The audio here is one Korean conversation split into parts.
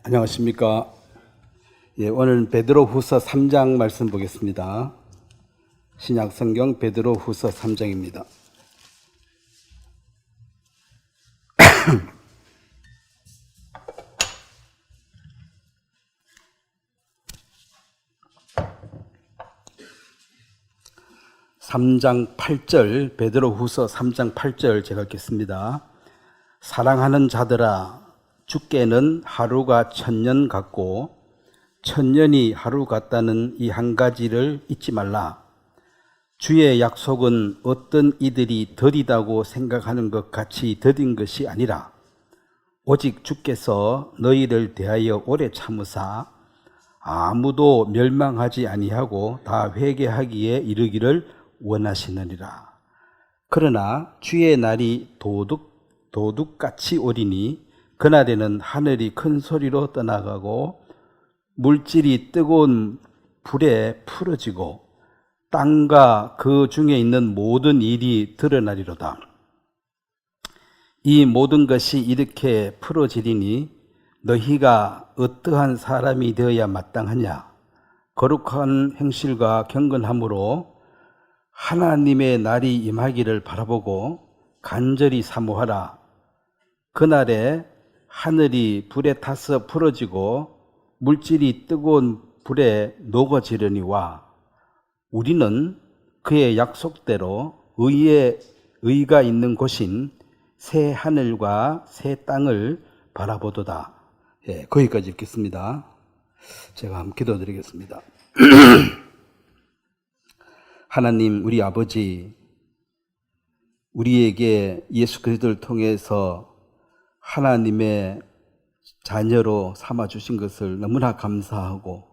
안녕하십니까. 오늘 베드로후서 3장 말씀 보겠습니다. 신약성경 베드로후서 3장입니다. (3장 8절) 베드로후서 3장 8절 제가 읽겠습니다. 사랑하는 자들아, 주께는 하루가 1000년 같고 1000년이 하루 같다는 이 한 가지를 잊지 말라. 주의 약속은 어떤 이들이 더디다고 생각하는 것 같이 더딘 것이 아니라 오직 주께서 너희를 대하여 오래 참으사 아무도 멸망하지 아니하고 다 회개하기에 이르기를 원하시느니라. 그러나 주의 날이 도둑같이 오리니 그날에는 하늘이 큰 소리로 떠나가고 물질이 뜨거운 불에 풀어지고 땅과 그 중에 있는 모든 일이 드러나리로다. 이 모든 것이 이렇게 풀어지리니 너희가 어떠한 사람이 되어야 마땅하냐? 거룩한 행실과 경건함으로 하나님의 날이 임하기를 바라보고 간절히 사모하라. 그날에 하늘이 불에 타서 풀어지고 물질이 뜨거운 불에 녹아지려니와 우리는 그의 약속대로 의가 있는 곳인 새 하늘과 새 땅을 바라보도다. 거기까지 읽겠습니다. 제가 한번 기도드리겠습니다. 하나님, 우리 아버지, 우리에게 예수 그리스도를 통해서 하나님의 자녀로 삼아주신 것을 너무나 감사하고,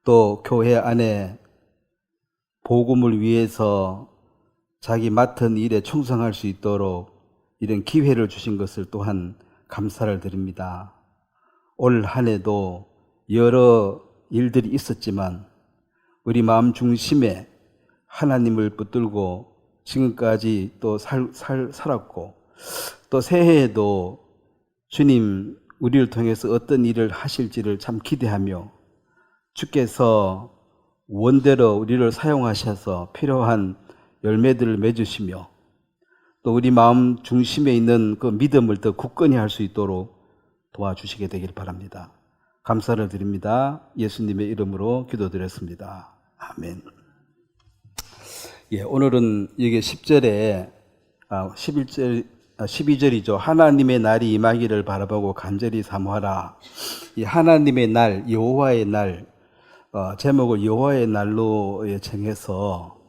또 교회 안에 복음을 위해서 자기 맡은 일에 충성할 수 있도록 이런 기회를 주신 것을 또한 감사를 드립니다. 올 한 해도 여러 일들이 있었지만 우리 마음 중심에 하나님을 붙들고 지금까지 또 살았고, 또 새해에도 주님 우리를 통해서 어떤 일을 하실지를 참 기대하며 주께서 원대로 우리를 사용하셔서 필요한 열매들을 맺으시며 또 우리 마음 중심에 있는 그 믿음을 더 굳건히 할 수 있도록 도와주시게 되길 바랍니다. 감사를 드립니다. 예수님의 이름으로 기도드렸습니다. 아멘. 오늘은 여기 10절에 12절이죠. 하나님의 날이 임하기를 바라보고 간절히 사모하라. 이 하나님의 날, 여호와의 날, 제목을 여호와의 날로 정해서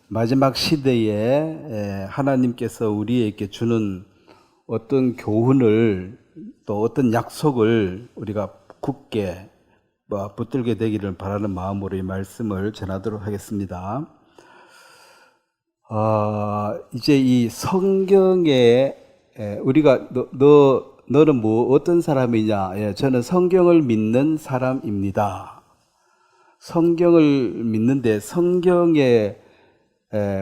마지막 시대에 하나님께서 우리에게 주는 어떤 교훈을, 또 어떤 약속을 우리가 굳게 붙들게 되기를 바라는 마음으로 이 말씀을 전하도록 하겠습니다. 이제 이 성경에 우리가 너는 어떤 사람이냐? 저는 성경을 믿는 사람입니다. 성경을 믿는데 성경에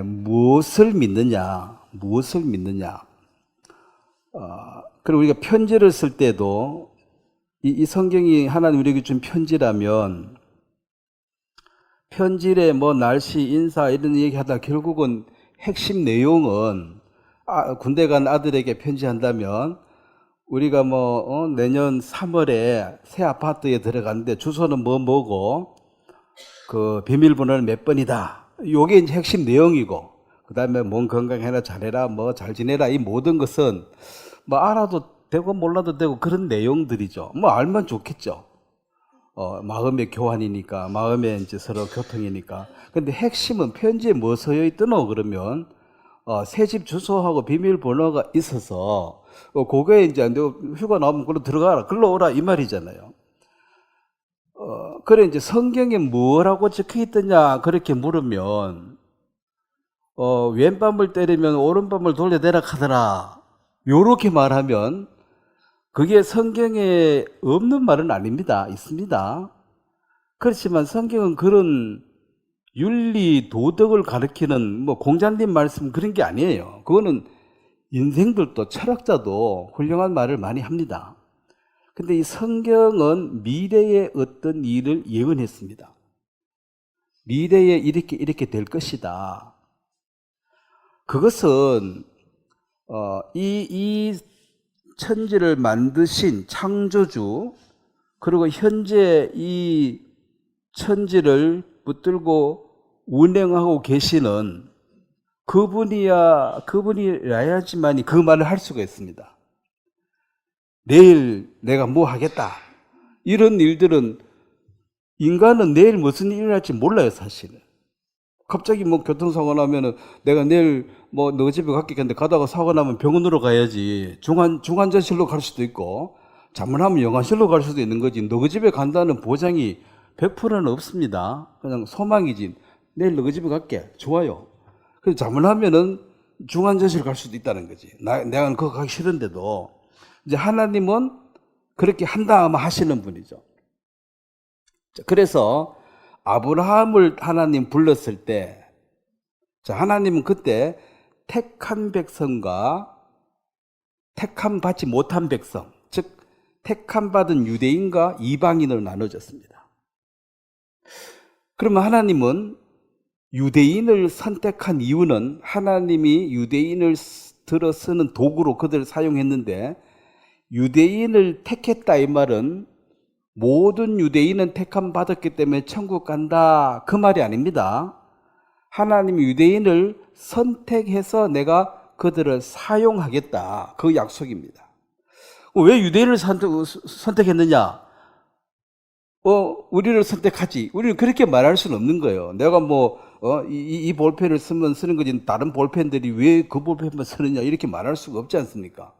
무엇을 믿느냐? 그리고 우리가 편지를 쓸 때도 이 성경이 하나님 우리에게 준 편지라면 편지에 날씨, 인사 이런 얘기하다 결국은 핵심 내용은 군대 간 아들에게 편지한다면 우리가 내년 3월에 새 아파트에 들어갔는데 주소는 뭐고 그 비밀번호는 몇 번이다. 요게 이제 핵심 내용이고, 그 다음에 몸 건강해라, 잘해라, 잘 지내라, 이 모든 것은 알아도 되고 몰라도 되고 그런 내용들이죠. 알면 좋겠죠. 마음의 교환이니까, 마음의 이제 서로 교통이니까. 근데 핵심은 편지에 뭐 써여 있더노? 그러면, 새 집 주소하고 비밀번호가 있어서, 그거에 이제 휴가 나오면 글로 들어가라, 글로 오라, 이 말이잖아요. 그래, 이제 성경에 뭐라고 적혀 있더냐, 그렇게 물으면, 왼밤을 때리면 오른밤을 돌려내라 하더라. 요렇게 말하면, 그게 성경에 없는 말은 아닙니다. 있습니다. 그렇지만 성경은 그런 윤리, 도덕을 가르치는 공자님 말씀 그런 게 아니에요. 그거는 인생들도 철학자도 훌륭한 말을 많이 합니다. 근데 이 성경은 미래의 어떤 일을 예언했습니다. 미래에 이렇게 될 것이다. 그것은 이 천지를 만드신 창조주, 그리고 현재 이 천지를 붙들고 운행하고 계시는 그분이라야지만이 그 말을 할 수가 있습니다. 내일 내가 뭐 하겠다. 이런 일들은 인간은 내일 무슨 일이 일어날지 몰라요, 사실은. 갑자기 뭐 교통사고 나면은 내가 내일 뭐 너 집에 갈게 했는데 가다가 사고 나면 병원으로 가야지. 중환자실로 갈 수도 있고, 잘못하면 영안실로 갈 수도 있는 거지. 너 집에 간다는 보장이 100%는 없습니다. 그냥 소망이지. 내일 너 집에 갈게. 좋아요. 그래서 잘못하면은 중환자실 갈 수도 있다는 거지. 내가 그거 가기 싫은데도. 이제 하나님은 그렇게 한다 하면 하시는 분이죠. 그래서 아브라함을 하나님 불렀을 때, 하나님은 그때 택한 백성과 택함 받지 못한 백성, 즉 택함 받은 유대인과 이방인을 나눠줬습니다. 그러면 하나님은 유대인을 선택한 이유는 하나님이 유대인을 들어 쓰는 도구로 그들을 사용했는데, 유대인을 택했다 이 말은 모든 유대인은 택함 받았기 때문에 천국 간다, 그 말이 아닙니다. 하나님이 유대인을 선택해서 내가 그들을 사용하겠다, 그 약속입니다. 왜 유대인을 선택했느냐? 우리를 선택하지. 우리는 그렇게 말할 수는 없는 거예요. 내가 이 볼펜을 쓰는 거지, 다른 볼펜들이 왜 그 볼펜만 쓰느냐, 이렇게 말할 수가 없지 않습니까?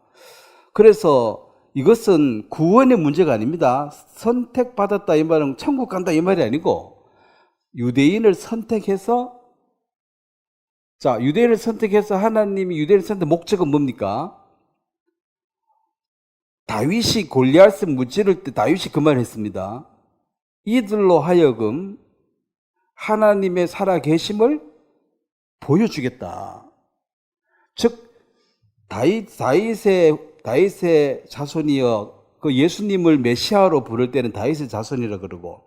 그래서 이것은 구원의 문제가 아닙니다. 선택받았다 이 말은 천국 간다 이 말이 아니고, 유대인을 선택해서, 유대인을 선택해서 하나님이 유대인을 선택 목적은 뭡니까? 다윗이 골리앗을 무찌를 때 다윗이 그 말을 했습니다. 이들로 하여금 하나님의 살아계심을 보여주겠다. 즉 다윗의 자손이여, 그 예수님을 메시아로 부를 때는 다윗의 자손이라 그러고,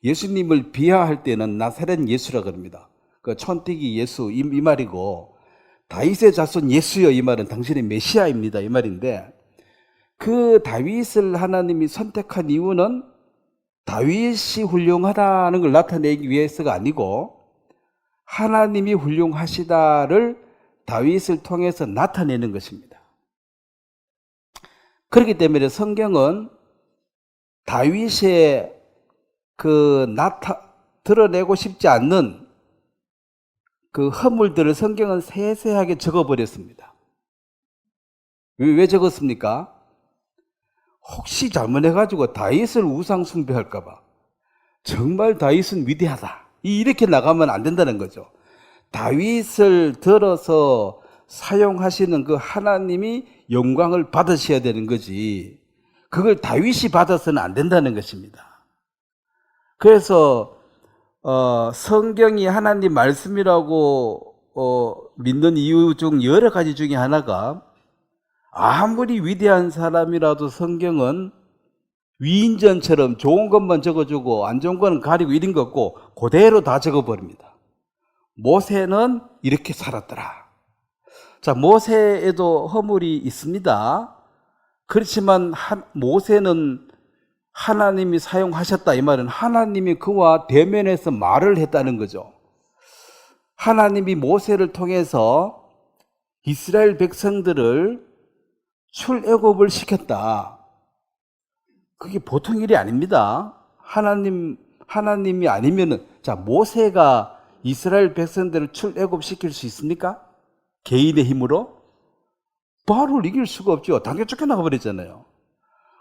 예수님을 비하할 때는 나사렛 예수라 그럽니다. 그 촌뜨기 예수 이 말이고, 다윗의 자손 예수여 이 말은 당신의 메시아입니다 이 말인데, 그 다윗을 하나님이 선택한 이유는 다윗이 훌륭하다는 걸 나타내기 위해서가 아니고, 하나님이 훌륭하시다를 다윗을 통해서 나타내는 것입니다. 그렇기 때문에 성경은 다윗의 드러내고 싶지 않는 그 허물들을 성경은 세세하게 적어버렸습니다. 왜 적었습니까? 혹시 잘못해가지고 다윗을 우상 숭배할까봐. 정말 다윗은 위대하다, 이렇게 나가면 안 된다는 거죠. 다윗을 들어서 사용하시는 그 하나님이 영광을 받으셔야 되는 거지, 그걸 다윗이 받아서는 안 된다는 것입니다. 그래서 성경이 하나님 말씀이라고 믿는 이유 중 여러 가지 중에 하나가, 아무리 위대한 사람이라도 성경은 위인전처럼 좋은 것만 적어주고 안 좋은 거는 가리고 이런 거 없고 그대로 다 적어버립니다. 모세는 이렇게 살았더라. 모세에도 허물이 있습니다. 그렇지만 모세는 하나님이 사용하셨다 이 말은 하나님이 그와 대면해서 말을 했다는 거죠. 하나님이 모세를 통해서 이스라엘 백성들을 출애굽을 시켰다. 그게 보통 일이 아닙니다. 하나님이 아니면은, 모세가 이스라엘 백성들을 출애굽 시킬 수 있습니까? 개인의 힘으로? 바로를 이길 수가 없죠. 당겨 쫓겨나가 버렸잖아요.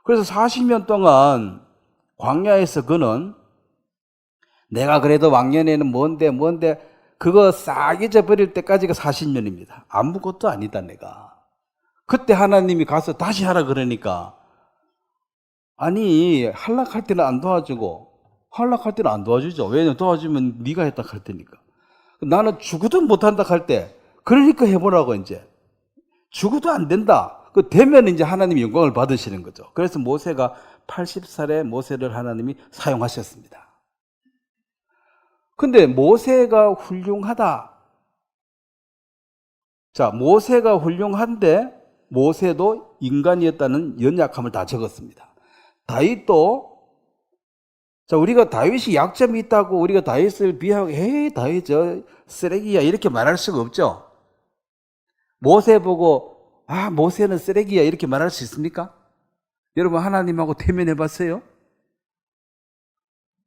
그래서 40년 동안 광야에서 그는 내가 그래도 왕년에는 뭔데 그거 싹 잊어버릴 때까지가 40년입니다. 아무것도 아니다 내가. 그때 하나님이 가서 다시 하라 그러니까, 아니 한락할 때는 안 도와주고 한락할 때는 안 도와주죠. 왜냐면 도와주면 네가 했다 할 테니까. 나는 죽어도 못한다 할 때, 그러니까 해보라고. 이제 죽어도 안 된다, 그 되면 이제 하나님이 영광을 받으시는 거죠. 그래서 모세가 80살에 모세를 하나님이 사용하셨습니다. 근데 모세가 훌륭하다. 자, 모세가 훌륭한데 모세도 인간이었다는 연약함을 다 적었습니다. 다윗도, 자, 우리가 다윗이 약점이 있다고 우리가 다윗을 비하하고 에이 다윗 저 쓰레기야 이렇게 말할 수가 없죠. 모세 보고 아 모세는 쓰레기야 이렇게 말할 수 있습니까? 여러분 하나님하고 대면해 봤어요?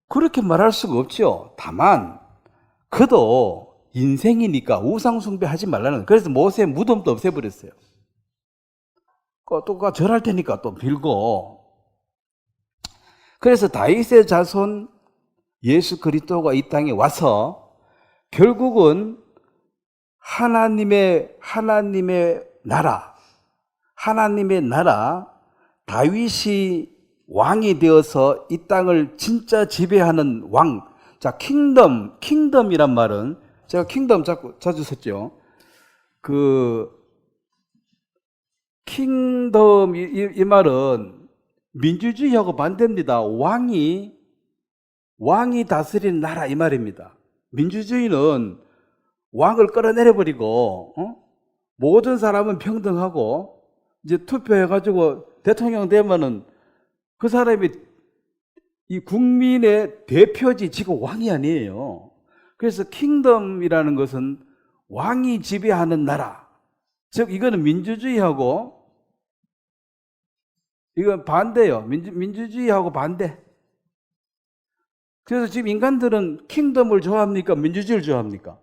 그렇게 말할 수가 없죠. 다만 그도 인생이니까 우상 숭배하지 말라는. 그래서 모세 무덤도 없애버렸어요. 또 절할 테니까 또 빌고. 그래서 다윗의 자손 예수 그리스도가 이 땅에 와서 결국은 하나님의 나라 다윗이 왕이 되어서 이 땅을 진짜 지배하는 왕. 자, 킹덤이란 말은 제가 킹덤 자주 썼죠. 킹덤 이 말은 민주주의하고 반대입니다. 왕이 다스리는 나라 이 말입니다. 민주주의는 왕을 끌어내려버리고 모든 사람은 평등하고 이제 투표해가지고 대통령 되면은 그 사람이 이 국민의 대표지 지금 왕이 아니에요. 그래서 킹덤이라는 것은 왕이 지배하는 나라. 즉 이거는 민주주의하고 이건 반대예요. 민주주의하고 반대. 그래서 지금 인간들은 킹덤을 좋아합니까? 민주주의를 좋아합니까?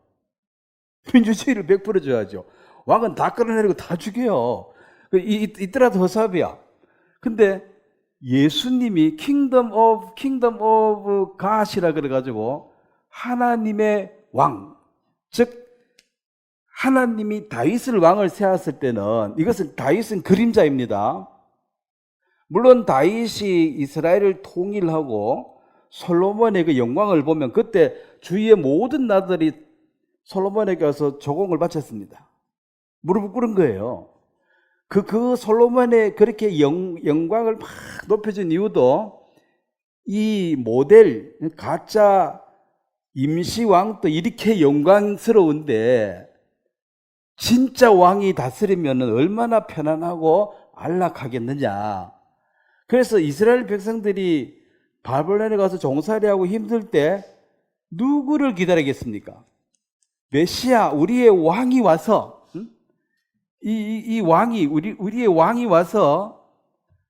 민주주의를 100% 좋아하죠. 왕은 다 끌어내리고 다 죽여요. 이때라도 허사비야. 근데 예수님이 킹덤 오브 갓이라 그래가지고 하나님의 왕, 즉 하나님이 다윗을 왕을 세웠을 때는 이것은 다윗은 그림자입니다. 물론 다윗이 이스라엘을 통일하고 솔로몬의 그 영광을 보면 그때 주위의 모든 나라들이 솔로몬에게 와서 조공을 바쳤습니다. 무릎을 꿇은 거예요. 그 솔로몬의 그렇게 영광을 막 높여준 이유도 이 모델 가짜 임시왕도 이렇게 영광스러운데 진짜 왕이 다스리면 얼마나 편안하고 안락하겠느냐. 그래서 이스라엘 백성들이 바벨론에 가서 종살이하고 힘들 때 누구를 기다리겠습니까? 메시아 우리의 왕이 와서 이 왕이 우리의 왕이 와서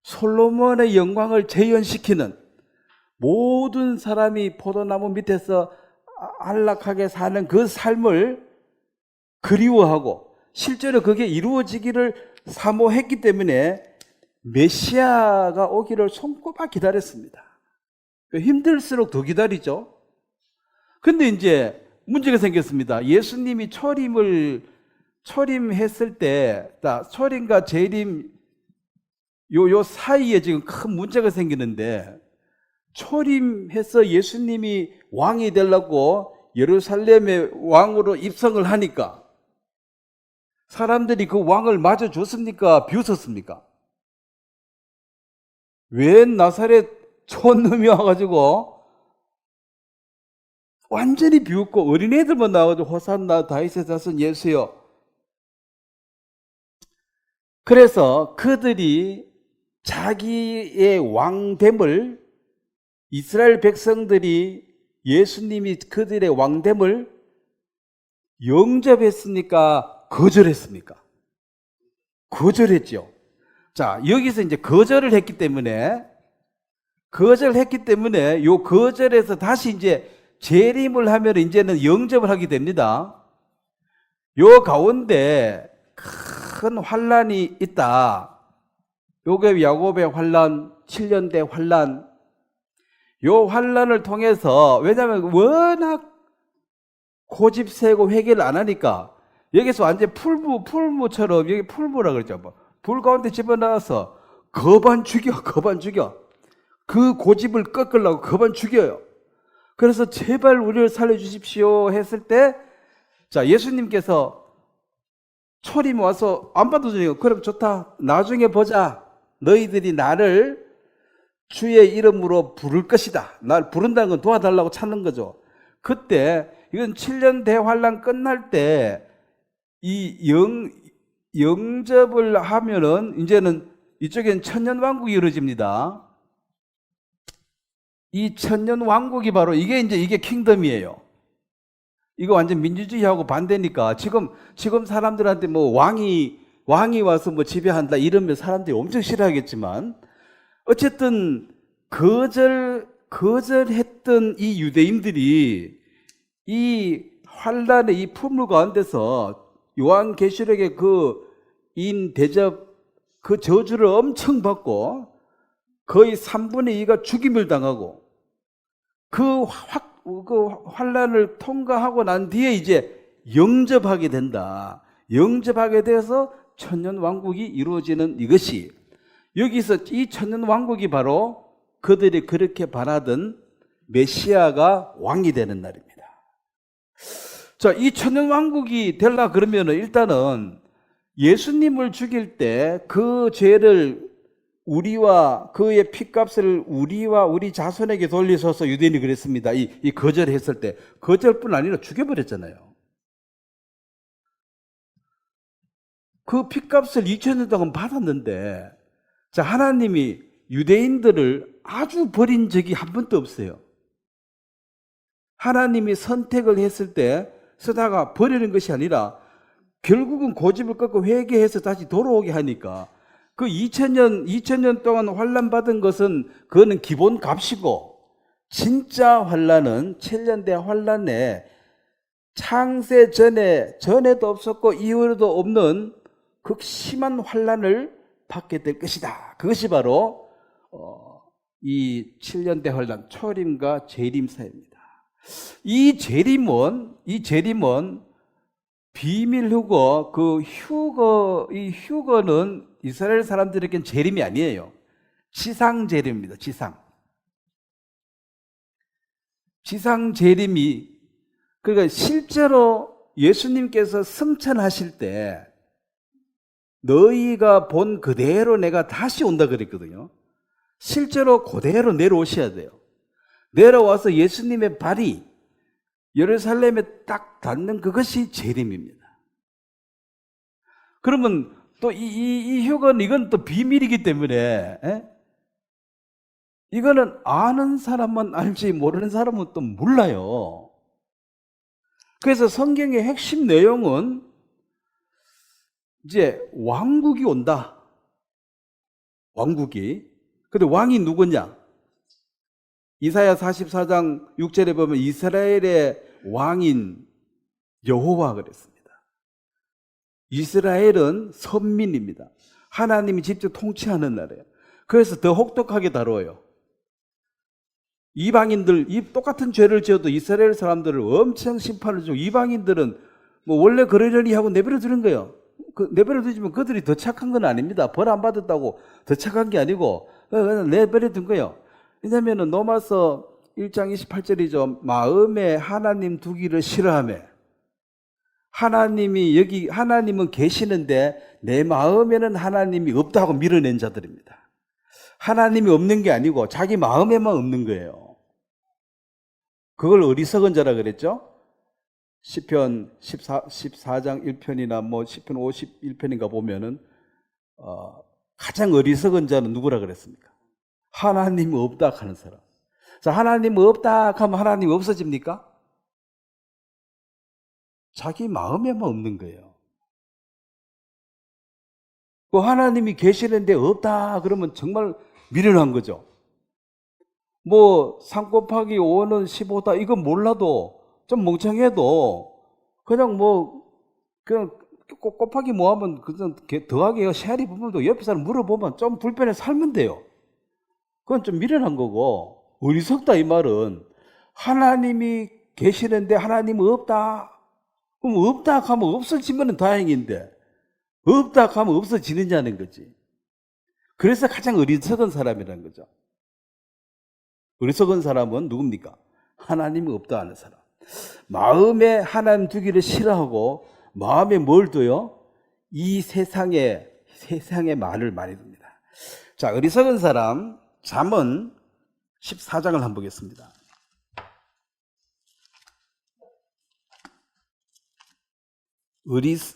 솔로몬의 영광을 재현시키는, 모든 사람이 포도나무 밑에서 안락하게 사는 그 삶을 그리워하고 실제로 그게 이루어지기를 사모했기 때문에 메시아가 오기를 손꼽아 기다렸습니다. 힘들수록 더 기다리죠. 근데 이제 문제가 생겼습니다. 예수님이 초림했을 때, 초림과 재림 요 사이에 지금 큰 문제가 생기는데, 초림해서 예수님이 왕이 되려고 예루살렘의 왕으로 입성을 하니까 사람들이 그 왕을 맞아 줬습니까? 비웃었습니까? 웬 나사렛 촌놈이 와가지고 완전히 비웃고 어린애들만 나와가지고 호산나 다윗의 자손 예수여. 그래서 그들이 자기의 왕됨을, 이스라엘 백성들이 예수님이 그들의 왕됨을 영접했습니까? 거절했습니까? 거절했죠. 자, 여기서 이제 거절을 했기 때문에 요 거절에서 다시 이제 재림을 하면 이제는 영접을 하게 됩니다. 요 가운데 큰 환란이 있다. 요게 야곱의 환란, 7년대 환란. 요 환란을 통해서, 왜냐하면 워낙 고집 세고 회개를 안 하니까 여기서 완전 풀무처럼, 여기 풀무라 그러죠. 불 가운데 집어넣어서 거반 죽여. 그 고집을 꺾으려고 거반 죽여요. 그래서 제발 우리를 살려주십시오 했을 때, 자, 예수님께서 초림 와서 안 받아주니까 그럼 좋다. 나중에 보자. 너희들이 나를 주의 이름으로 부를 것이다. 날 부른다는 건 도와달라고 찾는 거죠. 그때 이건 7년 대환란 끝날 때 이 영접을 하면은 이제는 이쪽엔 천년왕국이 이루어집니다. 이 천년왕국이 바로 이게 킹덤이에요. 이거 완전 민주주의하고 반대니까 지금 사람들한테 뭐 왕이 와서 뭐 지배한다 이러면 사람들이 엄청 싫어하겠지만 어쨌든 거절했던 이 유대인들이 이 환란의 이 풍물 가운데서 요한계시록의 그 인 대접 그 저주를 엄청 받고 거의 3분의 2가 죽임을 당하고 그 환란을 통과하고 난 뒤에 이제 영접하게 된다. 영접하게 돼서 천년왕국이 이루어지는 이것이 여기서 이 천년왕국이 바로 그들이 그렇게 바라던 메시아가 왕이 되는 날입니다. 자, 이 천년왕국이 되려 그러면 일단은 예수님을 죽일 때 그 죄를 우리와 그의 핏값을 우리와 우리 자손에게 돌리셔서 유대인이 그랬습니다. 이 거절했을 때 거절뿐 아니라 죽여버렸잖아요. 그 핏값을 2000년 동안 받았는데 자, 하나님이 유대인들을 아주 버린 적이 한 번도 없어요. 하나님이 선택을 했을 때 쓰다가 버리는 것이 아니라 결국은 고집을 꺾고 회개해서 다시 돌아오게 하니까 그 2000년 동안 환란 받은 것은 그거는 기본 값이고 진짜 환란은 7년대 환란에 창세 전에도 없었고 이후에도 없는 극심한 환란을 받게 될 것이다. 그것이 바로 이 7년대 환란 초림과 재림 사입니다. 이 재림은 비밀 휴거, 이 휴거는 이스라엘 사람들에겐 재림이 아니에요. 지상 재림입니다. 지상 재림이 그러니까 실제로 예수님께서 승천하실 때 너희가 본 그대로 내가 다시 온다 그랬거든요. 실제로 그대로 내려오셔야 돼요. 내려와서 예수님의 발이 예루살렘에 딱 닿는 그것이 재림입니다. 그러면 또 이 휴거는 이건 또 비밀이기 때문에 이거는 아는 사람만 알지 모르는 사람은 또 몰라요. 그래서 성경의 핵심 내용은 이제 왕국이 온다. 왕국이. 근데 왕이 누구냐? 이사야 44장 6절에 보면 이스라엘의 왕인 여호와 그랬습니다. 이스라엘은 선민입니다. 하나님이 직접 통치하는 나라예요. 그래서 더 혹독하게 다뤄요. 이방인들 똑같은 죄를 지어도 이스라엘 사람들을 엄청 심판을 주고 이방인들은 뭐 원래 그러려니 하고 내버려 두는 거예요. 내버려 두지만 그들이 더 착한 건 아닙니다. 벌 안 받았다고 더 착한 게 아니고 그냥 내버려 둔 거예요. 왜냐하면 로마서 1장 28절이죠. 마음에 하나님 두기를 싫어하며 하나님은 계시는데 내 마음에는 하나님이 없다고 밀어낸 자들입니다. 하나님이 없는 게 아니고 자기 마음에만 없는 거예요. 그걸 어리석은 자라 그랬죠. 시편 14장 1편이나 뭐 시편 51편인가 보면은 가장 어리석은 자는 누구라 그랬습니까? 하나님이 없다 하는 사람. 자, 하나님이 없다 하면 하나님이 없어집니까? 자기 마음에만 없는 거예요. 그 하나님이 계시는데 없다 그러면 정말 미련한 거죠. 뭐 3 곱하기 5는 15다 이건 몰라도 좀 멍청해도 그냥 곱하기 뭐하면 그냥 더하기 쉐리 부분도 옆에 사람 물어보면 좀 불편해 살면 돼요. 그건 좀 미련한 거고 어리석다 이 말은 하나님이 계시는데 하나님은 없다. 그럼 없다 하면 없어지면 다행인데 없다 하면 없어지느냐는 거지. 그래서 가장 어리석은 사람이라는 거죠. 어리석은 사람은 누굽니까? 하나님이 없다 하는 사람. 마음에 하나님 두기를 싫어하고 마음에 뭘 둬요? 이 세상에 말을 많이 듭니다. 자, 어리석은 사람 잠언 14장을 한번 보겠습니다.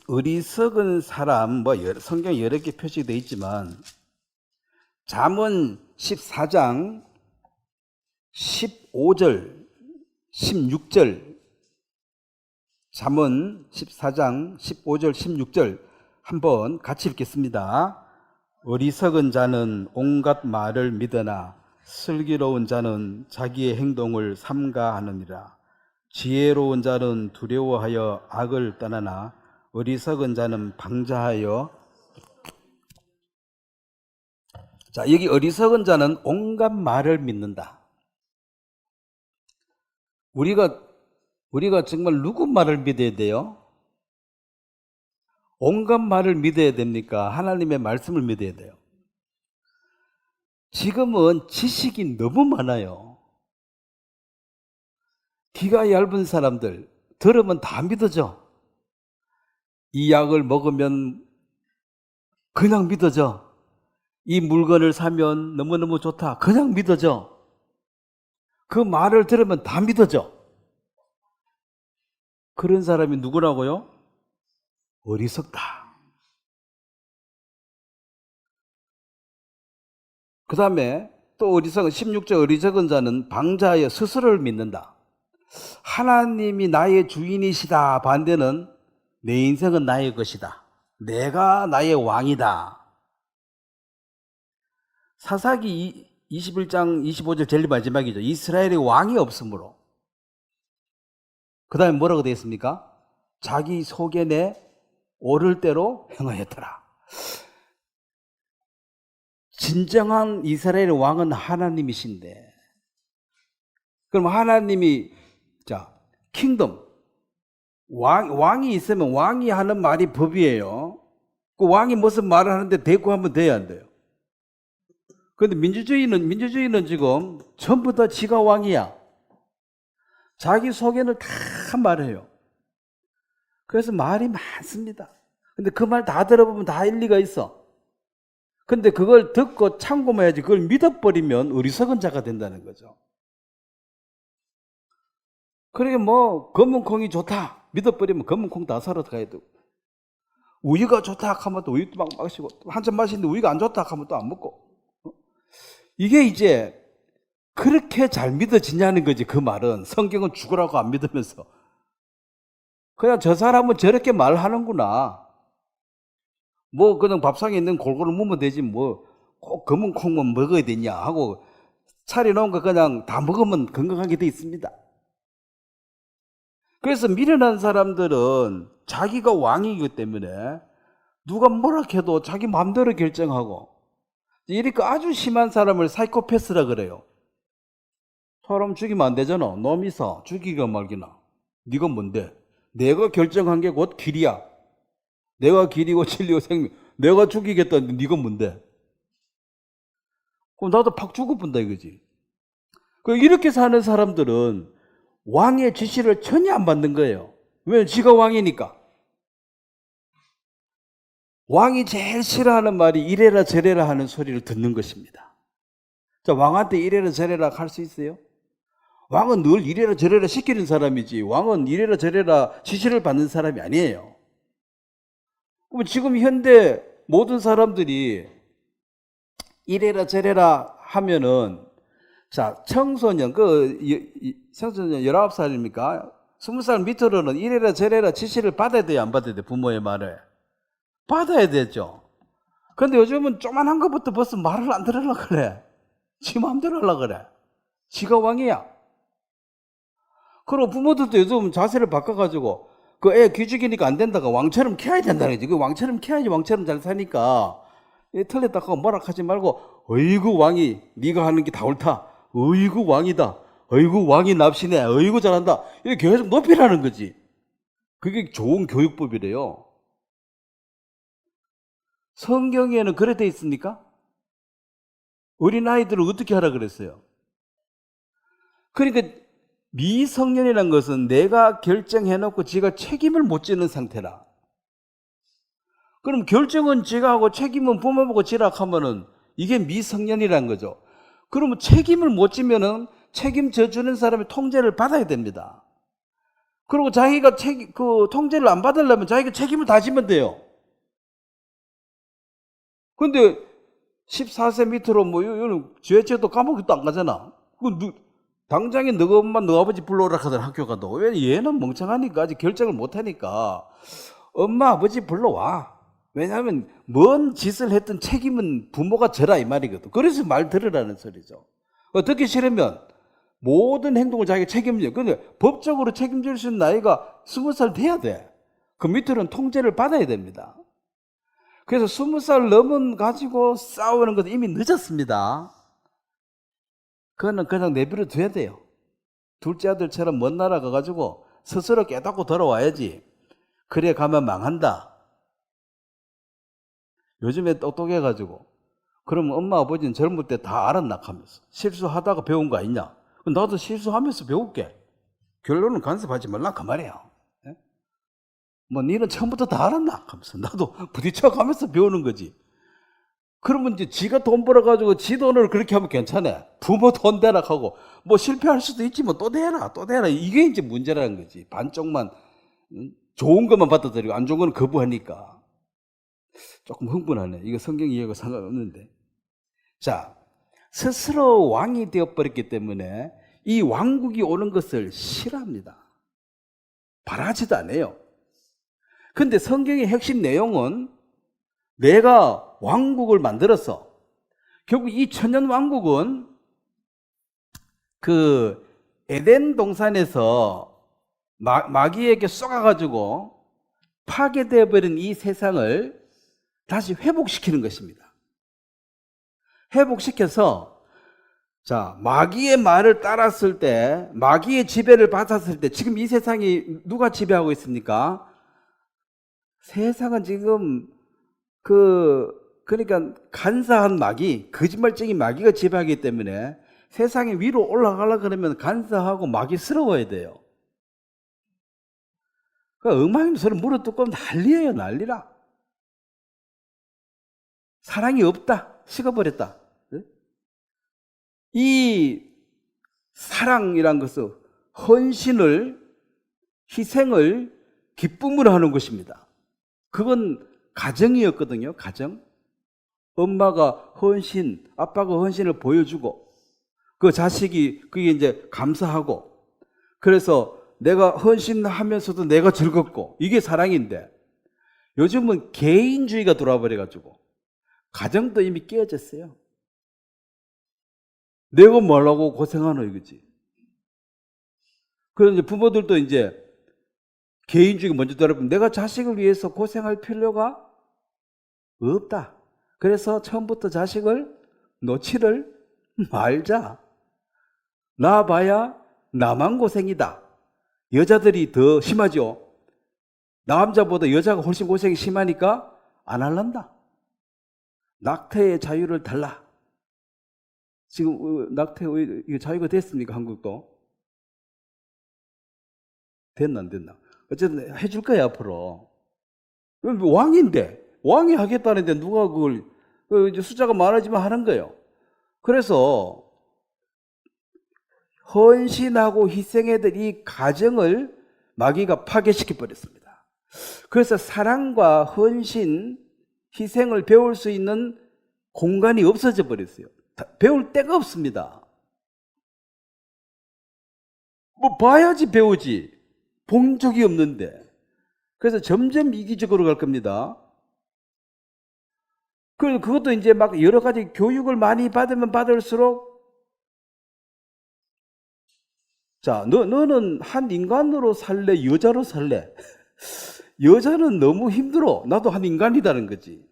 어리석은 사람 성경에 여러 개 표시되어 있지만 잠언 14장 15절 16절 잠언 14장 15절 16절 한번 같이 읽겠습니다. 어리석은 자는 온갖 말을 믿으나 슬기로운 자는 자기의 행동을 삼가하느니라. 지혜로운 자는 두려워하여 악을 떠나나 어리석은 자는 방자하여. 자, 여기 어리석은 자는 온갖 말을 믿는다. 우리가 정말 누구 말을 믿어야 돼요? 온갖 말을 믿어야 됩니까? 하나님의 말씀을 믿어야 돼요. 지금은 지식이 너무 많아요. 귀가 얇은 사람들 들으면 다 믿어져. 이 약을 먹으면 그냥 믿어져. 이 물건을 사면 너무너무 좋다. 그냥 믿어져. 그 말을 들으면 다 믿어져. 그런 사람이 누구라고요? 어리석다. 그 다음에 또 어리석은 16절 어리석은 자는 방자하여 스스로를 믿는다. 하나님이 나의 주인이시다. 반대는 내 인생은 나의 것이다. 내가 나의 왕이다. 사사기 21장 25절 제일 마지막이죠. 이스라엘의 왕이 없으므로. 그 다음에 뭐라고 되어 있습니까? 자기 소견에 오를 대로 행하였더라. 진정한 이스라엘의 왕은 하나님이신데, 그럼 하나님이 킹덤 왕이 있으면 왕이 하는 말이 법이에요. 그 왕이 무슨 말을 하는데 대꾸하면 돼야 안 돼요. 그런데 민주주의는 지금 전부 다 지가 왕이야. 자기 소견을 다 말해요. 그래서 말이 많습니다. 근데 그 말 다 들어보면 다 일리가 있어. 근데 그걸 듣고 참고해야지. 그걸 믿어버리면 어리석은 자가 된다는 거죠. 그러게 검은콩이 좋다 믿어버리면 검은콩 다 사러 가야 되고, 우유가 좋다 하면 또 우유도 막 마시고, 한잔 마시는데 우유가 안 좋다 하면 또 안 먹고. 이게 이제 그렇게 잘 믿어지냐는 거지. 그 말은 성경은 죽으라고 안 믿으면서 그냥 저 사람은 저렇게 말하는구나. 그냥 밥상에 있는 골고루 먹으면 되지 꼭 검은 콩만 먹어야 되냐 하고 차려놓은 거 그냥 다 먹으면 건강하게 돼 있습니다. 그래서 미련한 사람들은 자기가 왕이기 때문에 누가 뭐라 해도 자기 마음대로 결정하고, 이렇게 아주 심한 사람을 사이코패스라 그래요. 사람 죽이면 안 되잖아. 놈이사 죽이가 말기나. 네가 뭔데? 내가 결정한 게 곧 길이야. 내가 길이고 진리고 생명. 내가 죽이겠다는데 네가 뭔데? 그럼 나도 팍 죽어본다 이거지. 이렇게 사는 사람들은 왕의 지시를 전혀 안 받는 거예요. 왜? 지가 왕이니까. 왕이 제일 싫어하는 말이 이래라 저래라 하는 소리를 듣는 것입니다. 자, 왕한테 이래라 저래라 할 수 있어요? 왕은 늘 이래라 저래라 시키는 사람이지, 왕은 이래라 저래라 지시를 받는 사람이 아니에요. 그럼 지금 현대 모든 사람들이 이래라 저래라 하면은, 자, 청소년 19살입니까? 20살 밑으로는 이래라 저래라 지시를 받아야 돼요, 안 받아야 돼요? 부모의 말을 받아야 되죠. 근데 요즘은 조그만한 것부터 벌써 말을 안 들으려고 그래. 지 마음대로 하려고 그래. 지가 왕이야. 그리고 부모들도 요즘 자세를 바꿔가지고 그 애 기죽이니까 안 된다가 왕처럼 키워야 된다는 거지. 그 왕처럼 키워야지 왕처럼 잘 사니까. 틀렸다고 뭐라 하지 말고, 어이구 왕이 네가 하는 게 다 옳다. 어이구 왕이다. 어이구 왕이 납시네. 어이구 잘한다. 이렇게 계속 높이라는 거지. 그게 좋은 교육법이래요. 성경에는 그래 돼 있습니까? 어린아이들을 어떻게 하라 그랬어요? 그러니까 미성년이라는 것은 내가 결정해놓고 지가 책임을 못 지는 상태라. 그럼 결정은 지가 하고 책임은 부모보고 지라 하면은 이게 미성년이라는 거죠. 그러면 책임을 못 지면은 책임져 주는 사람이 통제를 받아야 됩니다. 그리고 자기가 그 통제를 안 받으려면 자기가 책임을 다 지면 돼요. 근데 14세 밑으로 뭐 이거는 죄죄도 까먹기도 안 가잖아. 당장에 너 엄마 너 아버지 불러오라 하더라 학교 가도. 왜 얘는 멍청하니까 아직 결정을 못 하니까 엄마 아버지 불러와. 왜냐하면 뭔 짓을 했든 책임은 부모가 져라 이 말이거든. 그래서 말 들으라는 소리죠. 듣기 싫으면 모든 행동을 자기가 책임져. 근데 법적으로 책임질 수 있는 나이가 20살 돼야 돼. 그 밑으로는 통제를 받아야 됩니다. 그래서 20살 넘은 가지고 싸우는 것은 이미 늦었습니다. 그거는 그냥 내버려 둬야 돼요. 둘째 아들처럼 먼 나라 가가지고 스스로 깨닫고 돌아와야지. 그래 가면 망한다. 요즘에 똑똑해가지고 그러면 엄마 아버지는 젊을 때 다 알았나 하면서 실수하다가 배운 거 아니냐. 나도 실수하면서 배울게. 결론은 간섭하지 말라 그 말이에요. 뭐 니는 처음부터 다 알았나 하면서 나도 부딪혀가면서 배우는 거지. 그러면 이제 지가 돈 벌어가지고 지 돈을 그렇게 하면 괜찮아. 부모 돈 대라 하고 뭐 실패할 수도 있지만 또 대라 이게 이제 문제라는 거지. 반쪽만 좋은 것만 받아들이고 안 좋은 건 거부하니까 조금 흥분하네. 이거 성경 이해가 상관없는데. 자, 스스로 왕이 되어버렸기 때문에 이 왕국이 오는 것을 싫어합니다. 바라지도 않아요. 근데 성경의 핵심 내용은 내가 왕국을 만들어서 결국 이 천년 왕국은 그 에덴 동산에서 마귀에게 쏘가가지고 파괴되어 버린 이 세상을 다시 회복시키는 것입니다. 회복시켜서 자, 마귀의 말을 따랐을 때, 마귀의 지배를 받았을 때 지금 이 세상이 누가 지배하고 있습니까? 세상은 지금 그러니까 간사한 마귀, 거짓말쟁이 마귀가 지배하기 때문에 세상에 위로 올라가려고 그러면 간사하고 마귀스러워야 돼요. 그러니까 엉망인 소리 물어뜯고 난리예요, 난리라. 사랑이 없다, 식어버렸다. 이 사랑이란 것은 헌신을, 희생을 기쁨으로 하는 것입니다. 그건 가정이었거든요, 가정. 엄마가 헌신, 아빠가 헌신을 보여주고, 그 자식이 그게 이제 감사하고, 그래서 내가 헌신하면서도 내가 즐겁고, 이게 사랑인데, 요즘은 개인주의가 들어와 버려가지고, 가정도 이미 깨어졌어요. 내가 뭐라고 고생하노, 이거지. 그래서 이제 부모들도 이제 개인주의가 먼저 들어보면 내가 자식을 위해서 고생할 필요가 없다. 그래서 처음부터 자식을 놓지를 말자. 낳아봐야 나만 고생이다. 여자들이 더 심하죠. 남자보다 여자가 훨씬 고생이 심하니까 안 할란다. 낙태의 자유를 달라. 지금 낙태 자유가 됐습니까? 한국도? 됐나 안 됐나? 어쨌든 해줄 거야 앞으로. 왕인데 왕이 하겠다는데 누가 그걸 이제 숫자가 많아지면 하는 거예요. 그래서 헌신하고 희생해야 이 가정을 마귀가 파괴시켜 버렸습니다. 그래서 사랑과 헌신, 희생을 배울 수 있는 공간이 없어져 버렸어요. 배울 데가 없습니다. 뭐 봐야지 배우지. 본 적이 없는데. 그래서 점점 이기적으로 갈 겁니다. 그것도 이제 막 여러 가지 교육을 많이 받으면 받을수록 자, 너는 한 인간으로 살래? 여자로 살래? 여자는 너무 힘들어. 나도 한 인간이다는 거지.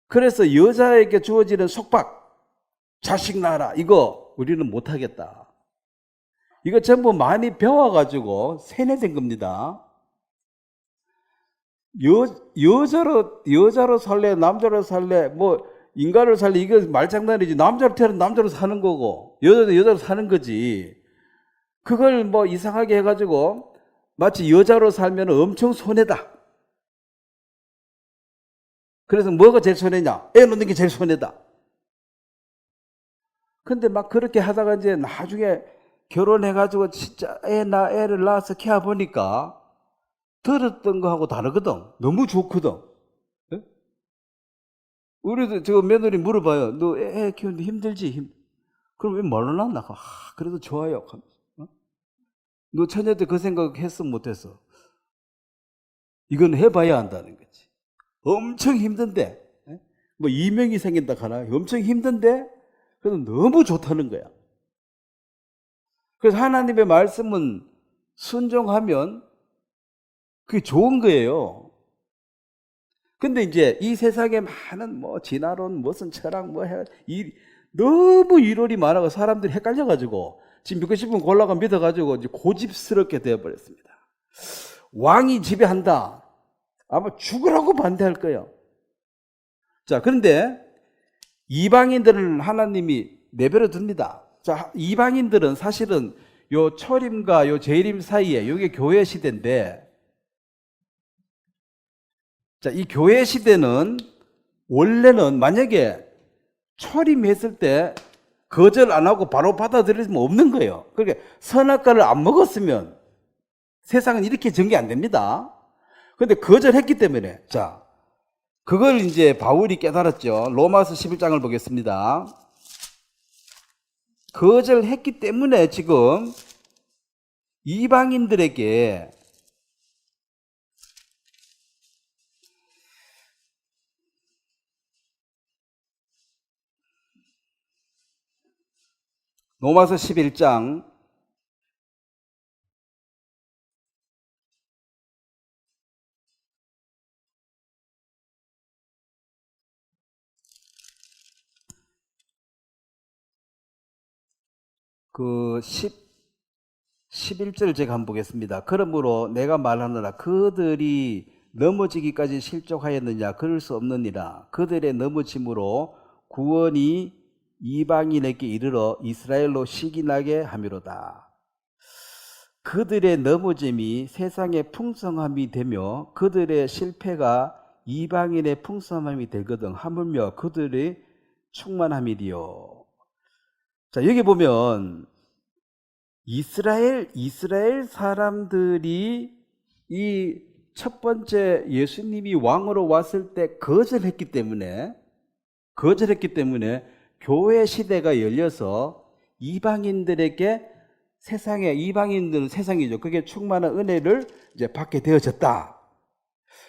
그래서 여자에게 주어지는 속박, 자식 낳아라. 이거 우리는 못하겠다. 이거 전부 많이 배워가지고 세뇌된 겁니다. 여자로 살래, 남자로 살래, 뭐 인간으로 살래, 이거 말장난이지. 남자로 태어난 남자로 사는 거고 여자도 여자로 사는 거지. 그걸 뭐 이상하게 해가지고 마치 여자로 살면 엄청 손해다. 그래서 뭐가 제일 손해냐? 애 놓는 게 제일 손해다. 근데 막 그렇게 하다가 이제 나중에 결혼해가지고 진짜 애를 낳아서 키워보니까 들었던 거하고 다르거든. 너무 좋거든. 예? 우리도 저 며느리 물어봐요. 너 애 키우는데 힘들지? 그럼 왜 말로 낳나? 그래도 좋아요. 어? 너 처녀 때 그 생각 했어, 못했어? 이건 해봐야 한다는 거지. 엄청 힘든데, 예? 뭐 이명이 생긴다 하나? 엄청 힘든데, 그래도 너무 좋다는 거야. 그래서 하나님의 말씀은 순종하면 그게 좋은 거예요. 근데 이제 이 세상에 많은 뭐 진화론, 무슨 철학, 너무 이론이 많아서 사람들이 헷갈려가지고 지금 믿고 싶으면 골라가 믿어가지고 이제 고집스럽게 되어버렸습니다. 왕이 지배한다. 아마 죽으라고 반대할 거예요. 자, 그런데 이방인들은 하나님이 내버려 둡니다. 자, 이방인들은 사실은 요 초림과 요 재림 사이에 요게 교회 시대인데, 자, 이 교회 시대는 원래는 만약에 초림했을 때 거절 안 하고 바로 받아들이면 없는 거예요. 그러니까 선악과를 안 먹었으면 세상은 이렇게 전개 안 됩니다. 근데 거절했기 때문에, 자, 그걸 이제 바울이 깨달았죠. 로마서 11장을 보겠습니다. 거절했기 때문에 지금 이방인들에게 로마서 11장 그 11절 제가 한번 보겠습니다. 그러므로 내가 말하노라 그들이 넘어지기까지 실족하였느냐 그럴 수 없느니라. 그들의 넘어짐으로 구원이 이방인에게 이르러 이스라엘로 시기나게 함이로다. 그들의 넘어짐이 세상의 풍성함이 되며 그들의 실패가 이방인의 풍성함이 되거든 하물며 그들의 충만함이리요. 자, 여기 보면 이스라엘 사람들이 이 첫 번째 예수님이 왕으로 왔을 때 거절했기 때문에 교회 시대가 열려서 이방인들에게 이방인들은 세상이죠. 그게 충만한 은혜를 이제 받게 되어졌다.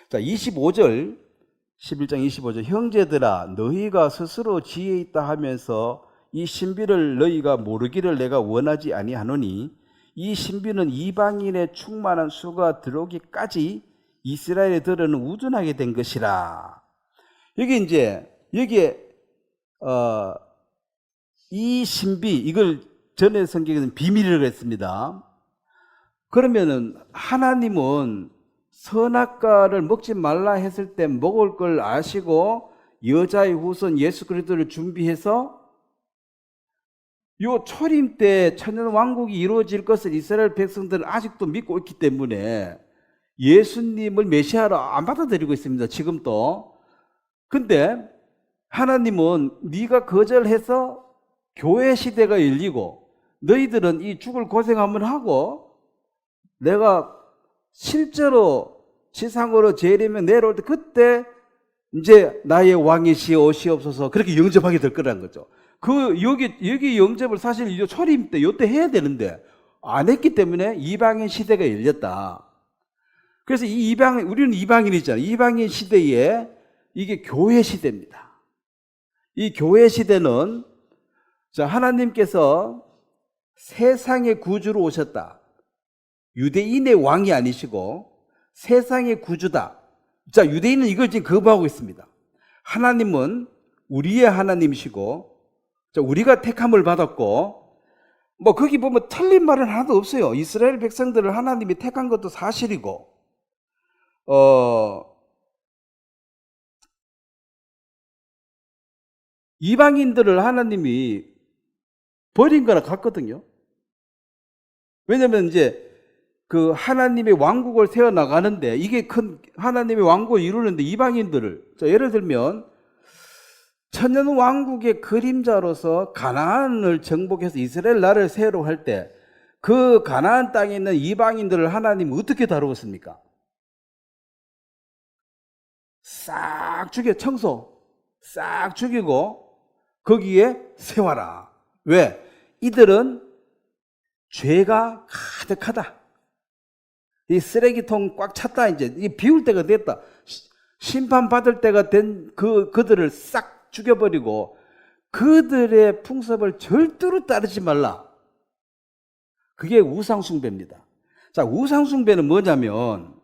자, 11장 25절 형제들아 너희가 스스로 지혜 있다 하면서 이 신비를 너희가 모르기를 내가 원하지 아니하노니 이 신비는 이방인의 충만한 수가 들어오기까지 이스라엘에 들어는 우둔하게 된 것이라. 여기에 이 신비 이걸 전에 성경에는 비밀이라고 했습니다. 그러면은 하나님은 선악과를 먹지 말라 했을 때 먹을 걸 아시고 여자의 후손 예수 그리스도를 준비해서 요 초림 때 천년 왕국이 이루어질 것을 이스라엘 백성들은 아직도 믿고 있기 때문에 예수님을 메시아로 안 받아들이고 있습니다. 지금도. 근데 하나님은 네가 거절해서 교회 시대가 열리고 너희들은 이 죽을 고생함을 하고 내가 실제로 지상으로 재림에 내려올 때 그때 이제 나의 왕이시여 오시옵소서 그렇게 영접하게 될 거라는 거죠. 여기 영접을 사실 이 초림 때 요때 해야 되는데 안 했기 때문에 이방인 시대가 열렸다. 그래서 우리는 이방인이잖아요. 이방인 시대에 이게 교회 시대입니다. 이 교회 시대는 자, 하나님께서 세상의 구주로 오셨다. 유대인의 왕이 아니시고 세상의 구주다. 자, 유대인은 이걸 지금 거부하고 있습니다. 하나님은 우리의 하나님이시고 자, 우리가 택함을 받았고 뭐 거기 보면 틀린 말은 하나도 없어요. 이스라엘 백성들을 하나님이 택한 것도 사실이고 이방인들을 하나님이 버린 거나 같거든요. 왜냐면 이제 그 하나님의 왕국을 세워 나가는데, 이게 큰 하나님의 왕국을 이루는데 이방인들을, 예를 들면 천년 왕국의 그림자로서 가나안을 정복해서 이스라엘 나라를 세우려고 할 때 그 가나안 땅에 있는 이방인들을 하나님은 어떻게 다루었습니까? 싹 죽여, 청소 싹 죽이고 거기에 세워라. 왜? 이들은 죄가 가득하다. 이 쓰레기통 꽉 찼다. 이제 이 비울 때가 됐다. 심판받을 때가 된 그들을 싹 죽여버리고 그들의 풍습을 절대로 따르지 말라. 그게 우상숭배입니다. 자, 우상숭배는 뭐냐면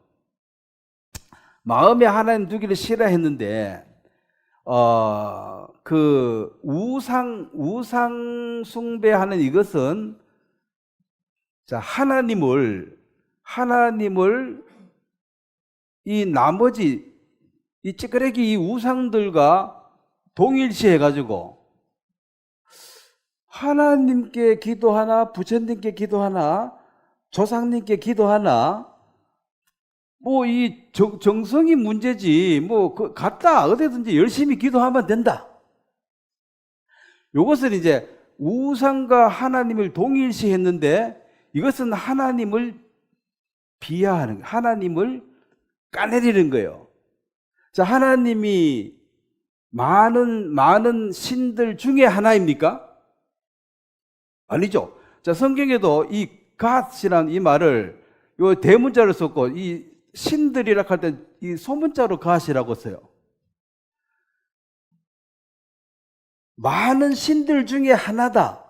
마음에 하나님 두기를 싫어했는데 그 우상 숭배하는 이것은, 자, 하나님을 이 나머지 이 찌끄레기 이 우상들과 동일시해 가지고 하나님께 기도하나, 부처님께 기도하나, 조상님께 기도하나, 뭐 이 정성이 문제지, 뭐 갔다 어디든지 열심히 기도하면 된다. 이것을 이제 우상과 하나님을 동일시했는데, 이것은 하나님을 비하하는, 하나님을 까내리는 거예요. 자, 하나님이 많은 신들 중에 하나입니까? 아니죠. 자, 성경에도 이 God이라는 이 말을 요 대문자로 썼고, 이 신들이라 할 때 이 소문자로 God이라고 써요. 많은 신들 중에 하나다.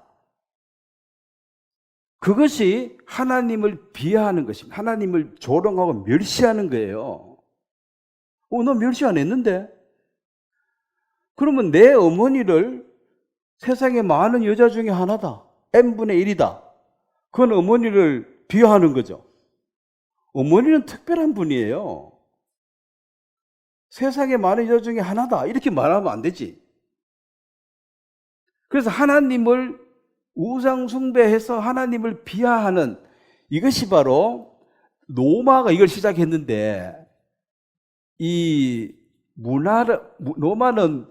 그것이 하나님을 비하하는 것입니다. 하나님을 조롱하고 멸시하는 거예요. 너 멸시 안 했는데? 그러면 내 어머니를 세상에 많은 여자 중에 하나다. n분의 1이다. 그건 어머니를 비하하는 거죠. 어머니는 특별한 분이에요. 세상에 많은 여자 중에 하나다. 이렇게 말하면 안 되지. 그래서 하나님을 우상 숭배해서 하나님을 비하하는, 이것이 바로 로마가 이걸 시작했는데, 이 로마는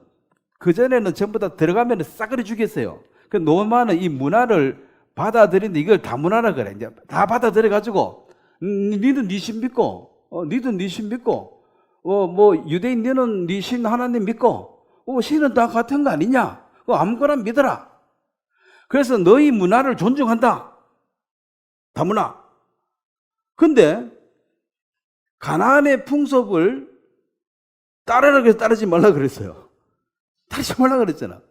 그전에는 전부 다 들어가면 싸그리 죽였어요. 그 로마는 이 문화를 받아들이는데 이걸 다문화라 그래. 이제 다 받아들여가지고, 니는 니 신 믿고, 니도 니 신 믿고, 뭐 유대인 너는 니 신 하나님 믿고, 신은 다 같은 거 아니냐? 아무거나 믿어라. 그래서 너희 문화를 존중한다. 다문화. 근데 가나안의 풍습을 따르라 그래서 따르지 말라 그랬어요. 따르지 말라 그랬잖아.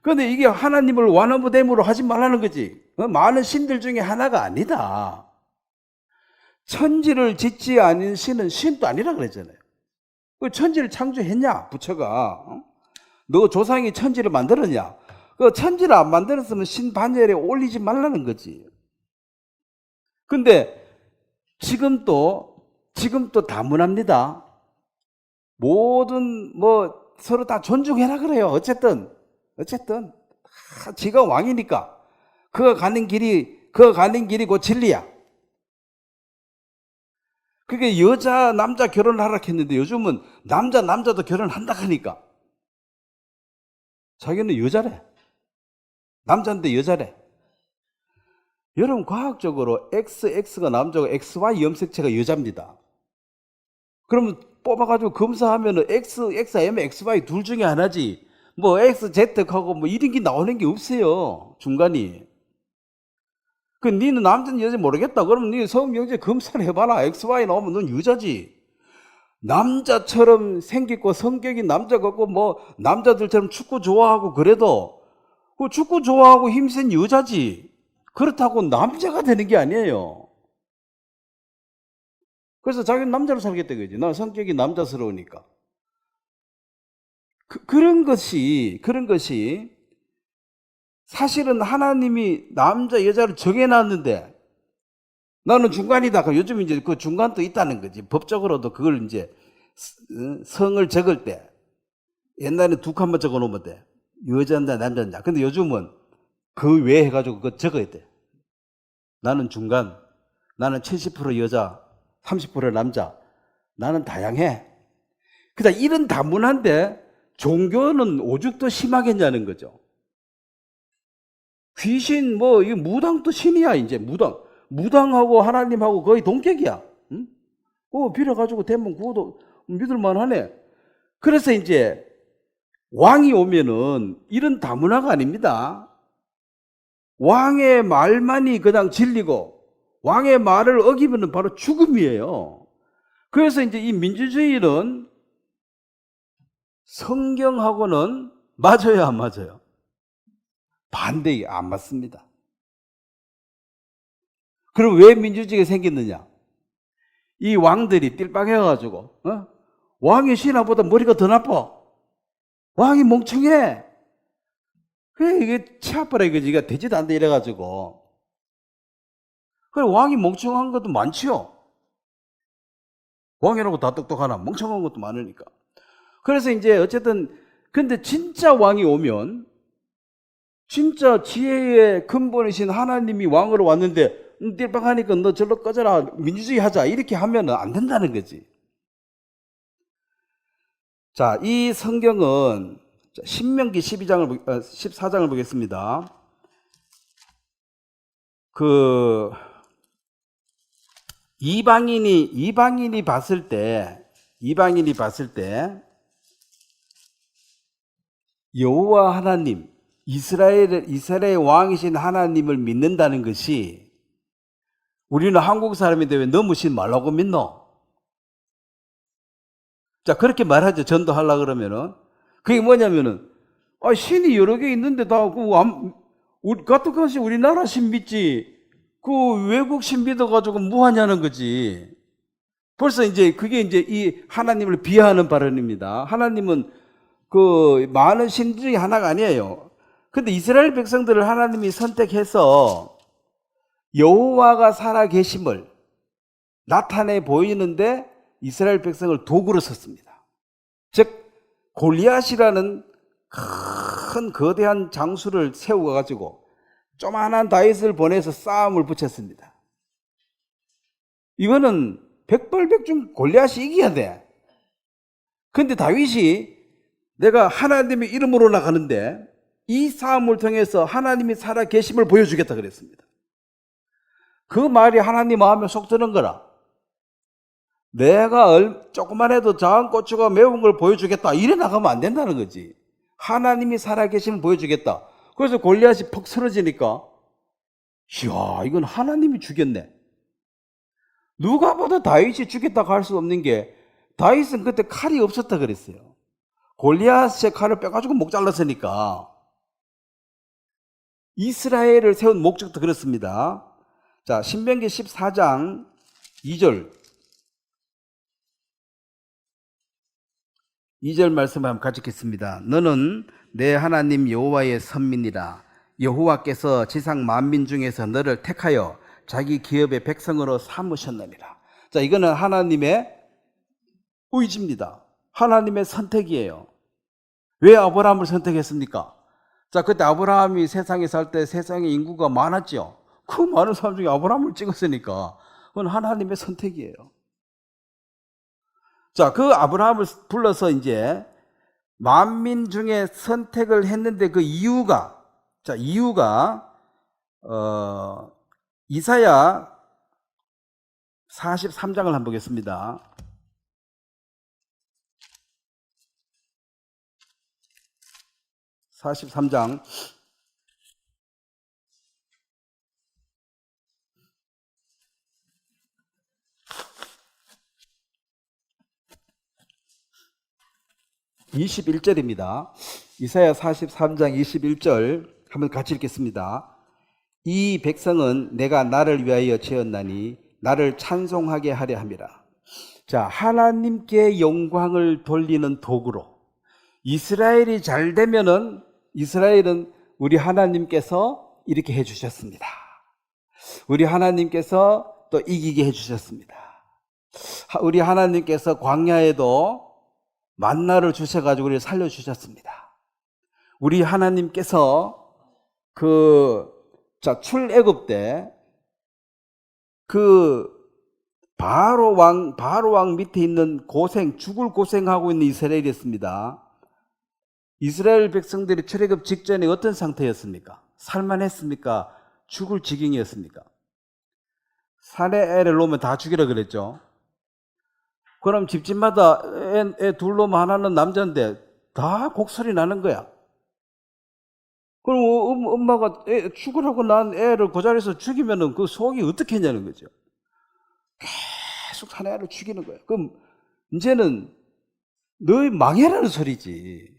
그런데 이게 하나님을 완화무댐으로 하지 말라는 거지. 많은 신들 중에 하나가 아니다. 천지를 짓지 않은 신은 신도 아니라 그랬잖아요. 천지를 창조했냐? 부처가. 너 조상이 천지를 만들었냐? 그 천지를 안 만들었으면 신 반열에 올리지 말라는 거지. 근데 지금도 다문화입니다. 모든 서로 다 존중해라 그래요. 어쨌든 지가 왕이니까 그가 가는 길이 곧 진리야. 그게 여자 남자 결혼을 하라 했는데 요즘은 남자도 결혼한다 하니까 자기는 여자래. 남자인데 여자래. 여러분, 과학적으로 XX가 남자고 XY 염색체가 여자입니다. 그러면 뽑아가지고 검사하면 XM, XY 둘 중에 하나지. 뭐 XZ하고 뭐 이런 게 나오는 게 없어요. 중간이. 니는 남자는 여자 모르겠다. 그러면 니 성경제 검사를 해봐라. XY 나오면 넌 여자지. 남자처럼 생기고 성격이 남자 같고 뭐 남자들처럼 축구 좋아하고 그래도 그 축구 좋아하고 힘센 여자지. 그렇다고 남자가 되는 게 아니에요. 그래서 자기는 남자로 살겠다 그지. 나 성격이 남자스러우니까. 그런 것이 사실은 하나님이 남자 여자를 정해놨는데 나는 중간이다. 요즘 이제 그 중간도 있다는 거지. 법적으로도 그걸 이제 성을 적을 때 옛날에 두 칸만 적어 놓으면 돼. 여자인다 남자인다. 근데 요즘은 그 외에 해가지고 그거 적어야 돼. 나는 중간. 나는 70% 여자, 30% 남자. 나는 다양해. 그러니까 이런 다문화인데 종교는 오죽 더 심하겠냐는 거죠. 귀신, 이 무당도 신이야, 이제, 무당. 무당하고 하나님하고 거의 동격이야. 응? 빌어가지고 되면 그것도 믿을만 하네. 그래서 이제 왕이 오면은 이런 다문화가 아닙니다. 왕의 말만이 그냥 진리고 왕의 말을 어기면 바로 죽음이에요. 그래서 이제 이 민주주의는 성경하고는 맞아요, 안 맞아요? 반대, 안 맞습니다. 그럼 왜 민주주의가 생겼느냐? 이 왕들이 띨빵해가지고, 왕이 신하보다 머리가 더 나빠. 왕이 멍청해. 그래, 이게 치아빠라 이거 되지도 않다 이래가지고. 그래, 왕이 멍청한 것도 많지요. 왕이라고 다 똑똑하나? 멍청한 것도 많으니까. 그래서 이제 어쨌든, 근데 진짜 왕이 오면, 진짜 지혜의 근본이신 하나님이 왕으로 왔는데, 띨빵하니까 너 절로 꺼져라. 민주주의 하자. 이렇게 하면 안 된다는 거지. 자, 이 성경은 신명기 14장을 보겠습니다. 이방인이 봤을 때 여호와 하나님, 이스라엘의 왕이신 하나님을 믿는다는 것이 우리는 한국 사람인데 왜 너무신 말라고 믿노? 자, 그렇게 말하죠. 전도하려고 그러면은. 그게 뭐냐면은, 신이 여러 개 있는데 같은 것이 우리나라 신 믿지, 외국 신 믿어가지고 뭐하냐는 거지. 벌써 이제 그게 이제 이 하나님을 비하하는 발언입니다. 하나님은 많은 신 중에 하나가 아니에요. 근데 이스라엘 백성들을 하나님이 선택해서 여호와가 살아 계심을 나타내 보이는데 이스라엘 백성을 도구로 썼습니다. 즉 골리앗이라는 큰 거대한 장수를 세워가지고 조만한 다윗을 보내서 싸움을 붙였습니다. 이거는 백발백중 골리앗이 이겨야 돼. 근데 다윗이 내가 하나님의 이름으로 나가는데 이 싸움을 통해서 하나님이 살아 계심을 보여주겠다 그랬습니다. 그 말이 하나님 마음에 속 드는 거라. 내가 조금만 해도 작은 고추가 매운 걸 보여주겠다. 이래 나가면 안 된다는 거지. 하나님이 살아계심을 보여주겠다. 그래서 골리앗이 퍽 쓰러지니까 이야, 이건 하나님이 죽였네. 누가 봐도 다윗이 죽였다고 할 수 없는 게 다윗은 그때 칼이 없었다 그랬어요. 골리앗의 칼을 빼가지고 목 잘랐으니까. 이스라엘을 세운 목적도 그렇습니다. 자, 신명기 14장 2절 말씀을 한번 같이 읽겠습니다. 너는 내 하나님 여호와의 선민이라. 여호와께서 지상 만민 중에서 너를 택하여 자기 기업의 백성으로 삼으셨느니라. 자, 이거는 하나님의 의지입니다. 하나님의 선택이에요. 왜 아브라함을 선택했습니까? 자, 그때 아브라함이 세상에 살 때 세상의 인구가 많았죠. 그 많은 사람 중에 아브라함을 찍었으니까 그건 하나님의 선택이에요. 자, 그 아브라함을 불러서 이제 만민 중에 선택을 했는데 그 이유가 이사야 43장을 한번 보겠습니다. 43장 21절입니다. 이사야 43장 21절 한번 같이 읽겠습니다. 이 백성은 내가 나를 위하여 지었나니 나를 찬송하게 하려 함이라. 자, 하나님께 영광을 돌리는 도구로 이스라엘이 잘 되면은 이스라엘은 우리 하나님께서 이렇게 해주셨습니다. 우리 하나님께서 또 이기게 해주셨습니다. 우리 하나님께서 광야에도 만나를 주셔가지고 우리를 살려주셨습니다. 우리 하나님께서 출애굽 때 그 바로 왕 밑에 있는 죽을 고생하고 있는 이스라엘이었습니다. 이스라엘 백성들이 출애굽 직전에 어떤 상태였습니까? 살만했습니까? 죽을 지경이었습니까? 산에 애를 놓으면 다 죽이라 그랬죠. 그럼 집집마다 애 둘 놓으면 하나는 남자인데 다 곡소리 나는 거야. 그럼 엄마가 애 죽으라고 난 애를 그 자리에서 죽이면은 그 속이 어떻게 했냐는 거죠. 계속 한 애를 죽이는 거야. 그럼 이제는 너희 망해라는 소리지.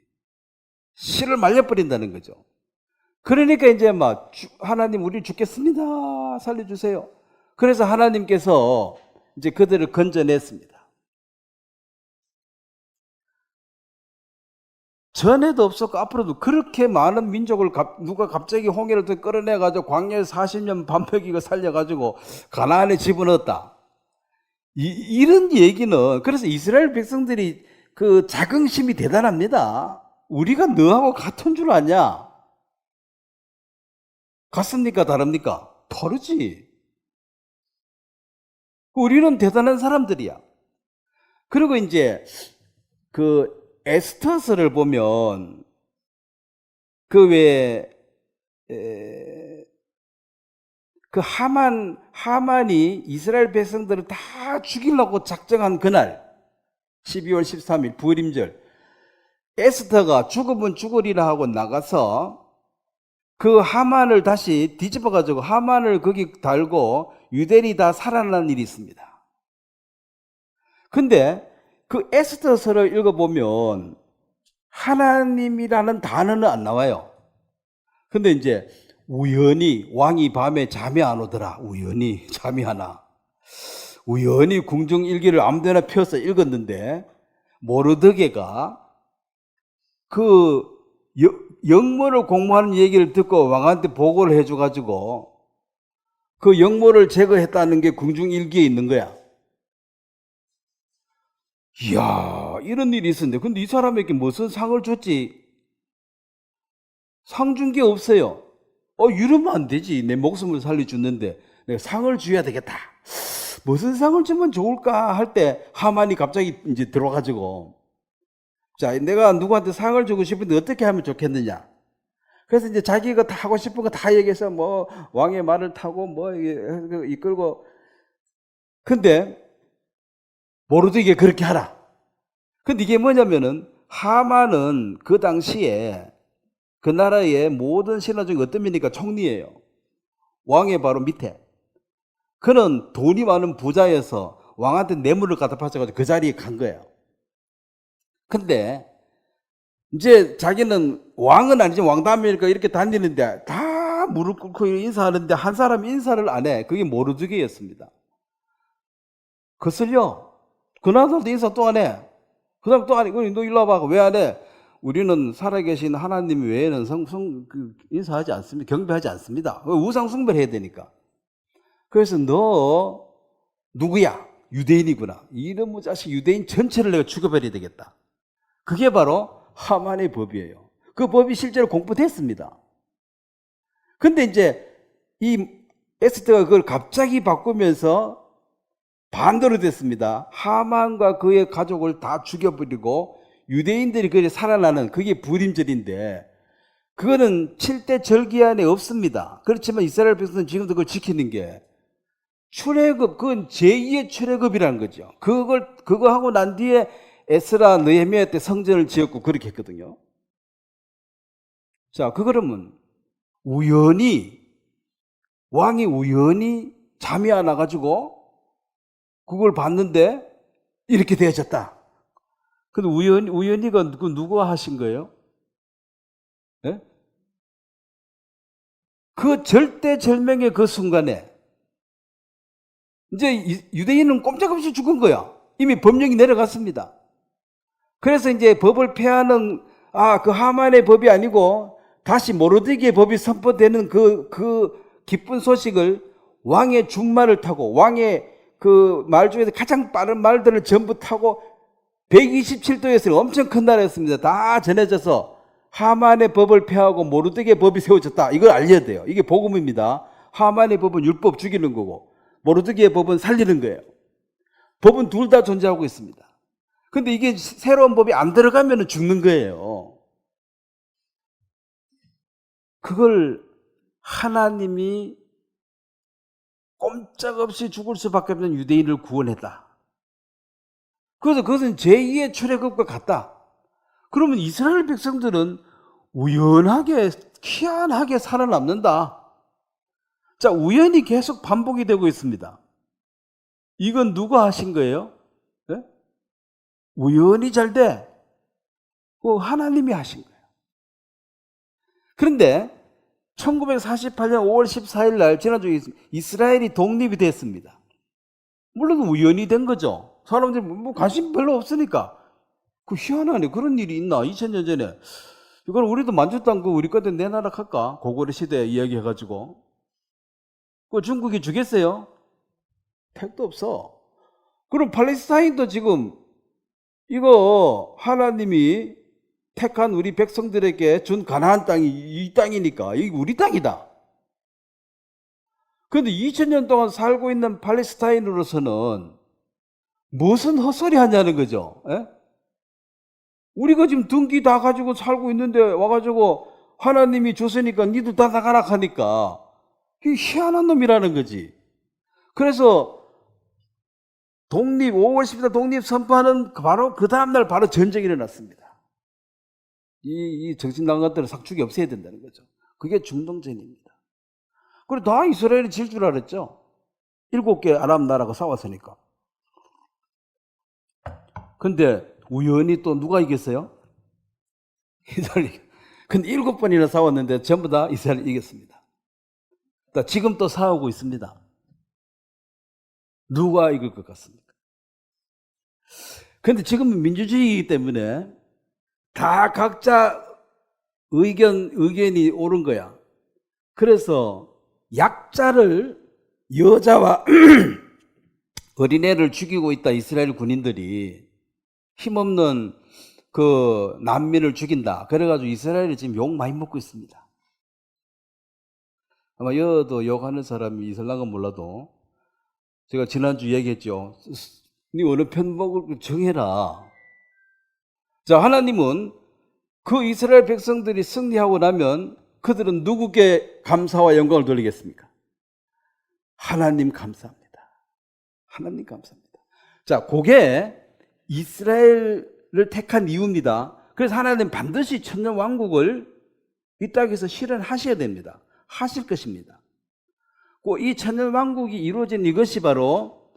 씨를 말려버린다는 거죠. 그러니까 이제 막 하나님 우리 죽겠습니다. 살려주세요. 그래서 하나님께서 이제 그들을 건져냈습니다. 전에도 없었고 앞으로도 그렇게 많은 민족을 누가 갑자기 홍해를 끌어내가지고 광야에 40년 반백이고 살려가지고 가나안에 집어넣었다. 이런 얘기는 그래서 이스라엘 백성들이 그 자긍심이 대단합니다. 우리가 너하고 같은 줄 아냐? 같습니까? 다릅니까? 다르지. 우리는 대단한 사람들이야. 그리고 이제 그 에스더서를 보면 그 하만이 이스라엘 백성들을 다 죽이려고 작정한 그날 12월 13일 부림절 에스더가 죽으면 죽으리라 하고 나가서 그 하만을 다시 뒤집어 가지고 하만을 거기 달고 유대인이 다 살아난 일이 있습니다. 근데 그 에스더서를 읽어보면 하나님이라는 단어는 안 나와요. 근데 이제 우연히 왕이 밤에 잠이 안 오더라. 우연히 잠이 안 와. 우연히 궁중일기를 아무데나 펴서 읽었는데 모르드게가 그 영모를 공부하는 얘기를 듣고 왕한테 보고를 해줘가지고 그 영모를 제거했다는 게 궁중일기에 있는 거야. 이야, 이런 일이 있었는데 근데 이 사람에게 무슨 상을 줬지? 상 준 게 없어요. 이러면 안 되지. 내 목숨을 살려줬는데 내가 상을 줘야 되겠다. 무슨 상을 주면 좋을까 할 때 하만이 갑자기 이제 들어와가지고 자, 내가 누구한테 상을 주고 싶은데 어떻게 하면 좋겠느냐? 그래서 이제 자기가 다 하고 싶은 거 다 얘기해서 뭐 왕의 말을 타고 뭐 이끌고 근데 모르드게 그렇게 하라. 근데 이게 뭐냐면은 하만은 그 당시에 그 나라의 모든 신하 중에 어떤 분이니까 총리예요. 왕의 바로 밑에. 그는 돈이 많은 부자여서 왕한테 뇌물을 갖다 바쳐가지고 그 자리에 간 거예요. 근데 이제 자기는 왕은 아니지 왕다음이니까 이렇게 다니는데 다 무릎 꿇고 인사하는데 한 사람 인사를 안 해. 그게 모르드게였습니다. 거슬려. 그나저도 인사 또 안 해. 그 다음 또 안 해. 너 일로 와봐. 왜 안 해? 우리는 살아계신 하나님 외에는 인사하지 않습니다. 경배하지 않습니다. 우상숭배를 해야 되니까. 그래서 너 누구야? 유대인이구나. 이놈의 자식 유대인 전체를 내가 죽여버려야 되겠다. 그게 바로 하만의 법이에요. 그 법이 실제로 공포됐습니다. 근데 이제 이 에스더가 그걸 갑자기 바꾸면서 반대로 됐습니다. 하만과 그의 가족을 다 죽여버리고 유대인들이 그게 살아나는 그게 부림절인데 그거는 7대 절기 안에 없습니다. 그렇지만 이스라엘 백성은 지금도 그걸 지키는 게 출애굽, 그건 제2의 출애굽이라는 거죠. 그거 하고 난 뒤에 에스라, 느헤미야 때 성전을 지었고 그렇게 했거든요. 자, 그러면 왕이 우연히 잠이 안 와가지고 그걸 봤는데 이렇게 되어졌다. 근데 우연히가 누가 하신 거예요? 네? 그 절대절명의 그 순간에 이제 유대인은 꼼짝없이 죽은 거야. 이미 법령이 내려갔습니다. 그래서 이제 법을 폐하는 그 하만의 법이 아니고 다시 모르드게의 법이 선포되는 그 기쁜 소식을 왕의 준말을 타고 왕의 그 말 중에서 가장 빠른 말들을 전부 타고 127도에서 엄청 큰 나라였습니다. 다 전해져서 하만의 법을 폐하고 모르드게의 법이 세워졌다. 이걸 알려야 돼요. 이게 복음입니다. 하만의 법은 율법 죽이는 거고 모르드게의 법은 살리는 거예요. 법은 둘 다 존재하고 있습니다. 근데 이게 새로운 법이 안 들어가면 죽는 거예요. 그걸 하나님이 꼼짝없이 죽을 수밖에 없는 유대인을 구원했다. 그래서 그것은 제2의 출애굽과 같다. 그러면 이스라엘 백성들은 우연하게 희한하게 살아남는다. 자, 우연히 계속 반복이 되고 있습니다. 이건 누가 하신 거예요? 네? 우연히 잘 돼. 하나님이 하신 거예요. 그런데 1948년 5월 14일 날 지난주 이스라엘이 독립이 됐습니다. 물론 우연히 된 거죠. 사람들이 뭐 관심 별로 없으니까. 그 희한하네. 그런 일이 있나? 2000년 전에. 이걸 우리도 만주땅 우리 거든 내놔라 할까? 고구려 시대 이야기해가지고. 그 중국이 주겠어요? 택도 없어. 그럼 팔레스타인도 지금 이거 하나님이 택한 우리 백성들에게 준 가나안 땅이 이 땅이니까 이게 우리 땅이다. 그런데 2000년 동안 살고 있는 팔레스타인으로서는 무슨 헛소리 하냐는 거죠. 에? 우리가 지금 등기 다 가지고 살고 있는데 와가지고 하나님이 줬으니까 니도 다 나가라 하니까 이게 희한한 놈이라는 거지. 그래서 5월 10일 독립 선포하는 바로 그 다음날 바로 전쟁이 일어났습니다. 이 정신 나간 것들을 삭죽이 없애야 된다는 거죠. 그게 중동전입니다. 그리고 다 이스라엘이 질 줄 알았죠. 7개 아랍 나라가 싸웠으니까. 근데 우연히 또 누가 이겼어요? 이스라엘이. 근데 7번이나 싸웠는데 전부 다 이스라엘이 이겼습니다. 지금 또 싸우고 있습니다. 누가 이길 것 같습니까? 근데 지금은 민주주의이기 때문에 다 각자 의견이 옳은 거야. 그래서 약자를, 여자와 어린애를 죽이고 있다, 이스라엘 군인들이. 힘없는 그 난민을 죽인다. 그래가지고 이스라엘이 지금 욕 많이 먹고 있습니다. 아마 여도 욕하는 사람이 있을랑은 몰라도 제가 지난주 얘기했죠. 네 어느 편 먹을 정해라. 자, 하나님은 그 이스라엘 백성들이 승리하고 나면 그들은 누구께 감사와 영광을 돌리겠습니까? 하나님 감사합니다. 하나님 감사합니다. 자, 그게 이스라엘을 택한 이유입니다. 그래서 하나님 반드시 천년 왕국을 이 땅에서 실현하셔야 됩니다. 하실 것입니다. 이 천년 왕국이 이루어진 이것이 바로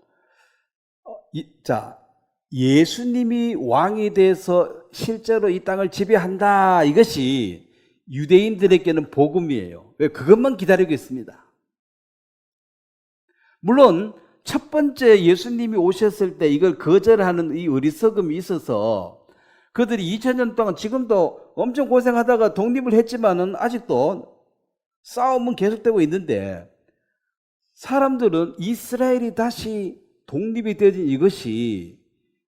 예수님이 왕이 돼서 실제로 이 땅을 지배한다. 이것이 유대인들에게는 복음이에요. 왜? 그것만 기다리고 있습니다. 물론 첫 번째 예수님이 오셨을 때 이걸 거절하는 이 어리석음이 있어서 그들이 2000년 동안 지금도 엄청 고생하다가 독립을 했지만은 아직도 싸움은 계속되고 있는데 사람들은 이스라엘이 다시 독립이 되어진 이것이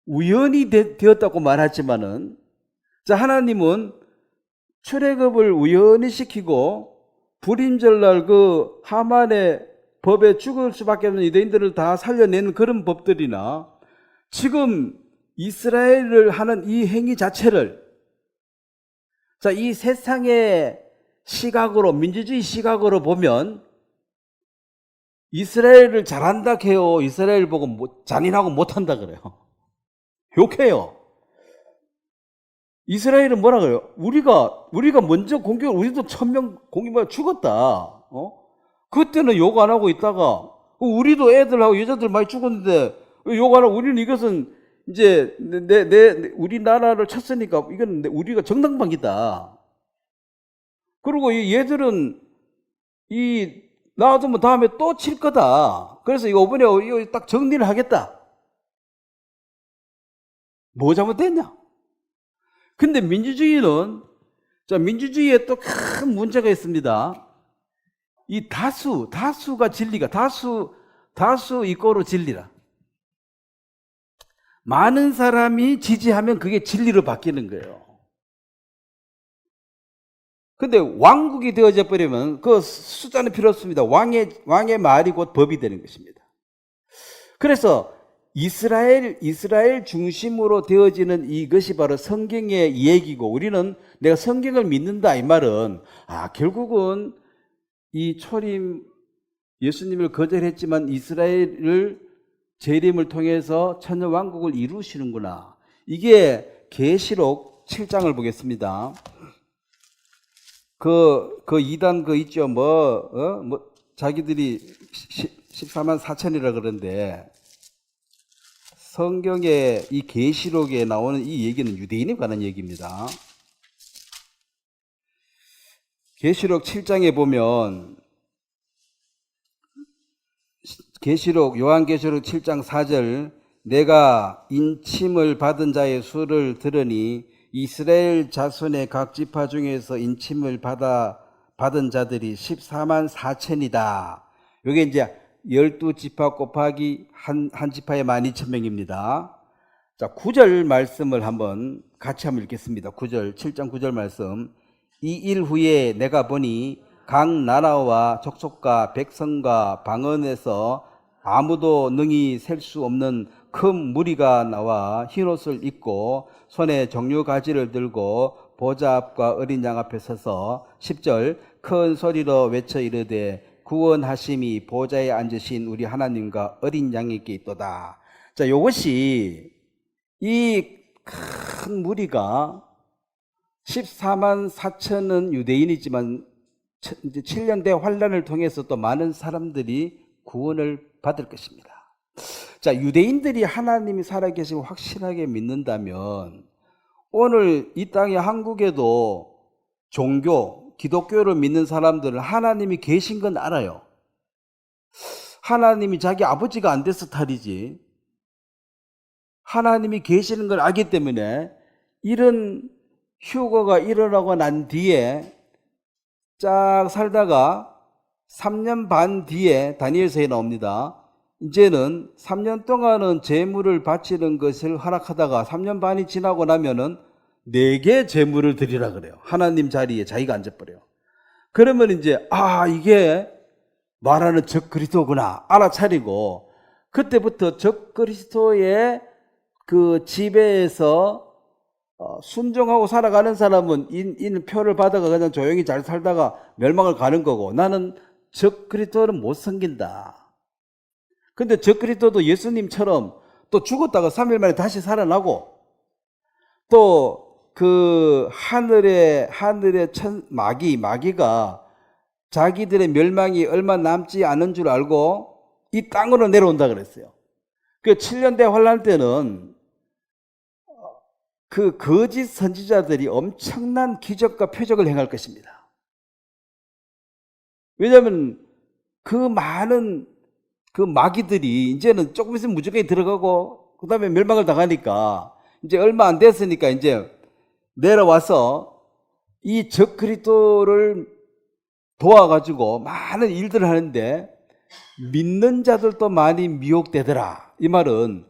우연히 되었다고 말하지만은 하나님은 출애굽을 우연히 시키고 불임절날 그 하만의 법에 죽을 수밖에 없는 유대인들을 다 살려내는 그런 법들이나 지금 이스라엘을 하는 이 행위 자체를 이 세상의 시각으로, 민주주의 시각으로 보면 이스라엘을 잘한다 해요. 이스라엘 보고 잔인하고 못한다 그래요. 욕해요. 이스라엘은 뭐라 그래요? 우리가 먼저 우리도 1000명 공격받아 죽었다. 그때는 욕 안 하고 있다가 우리도 애들하고 여자들 많이 죽었는데 욕 안 하고 우리는 이것은 이제 우리나라를 쳤으니까 이건 우리가 정당방위다. 그리고 얘들은 놔두면 다음에 또 칠 거다. 그래서 이번에 이거 딱 정리를 하겠다. 뭐 잘못됐냐? 근데 민주주의에 또 큰 문제가 있습니다. 이 다수가 진리가, 다수 이꼬로 진리라. 많은 사람이 지지하면 그게 진리로 바뀌는 거예요. 근데 왕국이 되어져 버리면 그 숫자는 필요 없습니다. 왕의 말이 곧 법이 되는 것입니다. 그래서 이스라엘 중심으로 되어지는 이것이 바로 성경의 얘기고, 우리는 내가 성경을 믿는다 이 말은 결국은 이 초림 예수님을 거절했지만 이스라엘을 재림을 통해서 천년 왕국을 이루시는구나. 이게 계시록 7장을 보겠습니다. 그 이단 있죠. 자기들이 14만 4천이라 그러는데, 성경의 이 계시록에 나오는 이 얘기는 유대인에 관한 얘기입니다. 계시록 7장에 보면, 요한계시록 7장 4절, 내가 인침을 받은 자의 수를 들으니 이스라엘 자손의 각 지파 중에서 인침을 받은 자들이 14만 4천이다. 이게 이제 12지파 곱하기 한 지파에 12,000명입니다. 자, 9절 말씀을 같이 한번 읽겠습니다. 9절, 7장 9절 말씀. 이 일 후에 내가 보니 각 나라와 족속과 백성과 방언에서 아무도 능히 셀 수 없는 큰 무리가 나와 흰옷을 입고 손에 정류가지를 들고 보좌 앞과 어린 양 앞에 서서 10절 큰 소리로 외쳐 이르되 구원하심이 보좌에 앉으신 우리 하나님과 어린 양에게 있도다. 자, 이것이 이 큰 무리가 14만 4천은 유대인이지만 이제 7년 대환란을 통해서 또 많은 사람들이 구원을 받을 것입니다. 자, 유대인들이 하나님이 살아계시고 확실하게 믿는다면 오늘 이 땅에 한국에도 기독교를 믿는 사람들은 하나님이 계신 건 알아요. 하나님이 자기 아버지가 안 돼서 탈이지. 하나님이 계시는 걸 알기 때문에 이런 휴거가 일어나고 난 뒤에 쫙 살다가 3년 반 뒤에 다니엘서에 나옵니다. 이제는 3년 동안은 제물을 바치는 것을 허락하다가 3년 반이 지나고 나면은 4개 제물을 드리라 그래요. 하나님 자리에 자기가 앉아버려요. 그러면 이제 이게 말하는 적그리스도구나 알아차리고, 그때부터 적그리스도의 그 지배에서 순종하고 살아가는 사람은 이 표를 받아가 그냥 조용히 잘 살다가 멸망을 가는 거고, 나는 적그리스도는 못 섬긴다. 근데 적그리스도도 예수님처럼 또 죽었다가 3일 만에 다시 살아나고, 또 그 하늘의 마귀가 자기들의 멸망이 얼마 남지 않은 줄 알고 이 땅으로 내려온다 그랬어요. 그 7년 대환란 때는 그 거짓 선지자들이 엄청난 기적과 표적을 행할 것입니다. 왜냐하면 그 많은 그 마귀들이 이제는 조금 있으면 무조건 들어가고 그 다음에 멸망을 당하니까 이제 얼마 안 됐으니까 이제 내려와서 이 적그리스도를 도와가지고 많은 일들을 하는데 믿는 자들도 많이 미혹되더라. 이 말은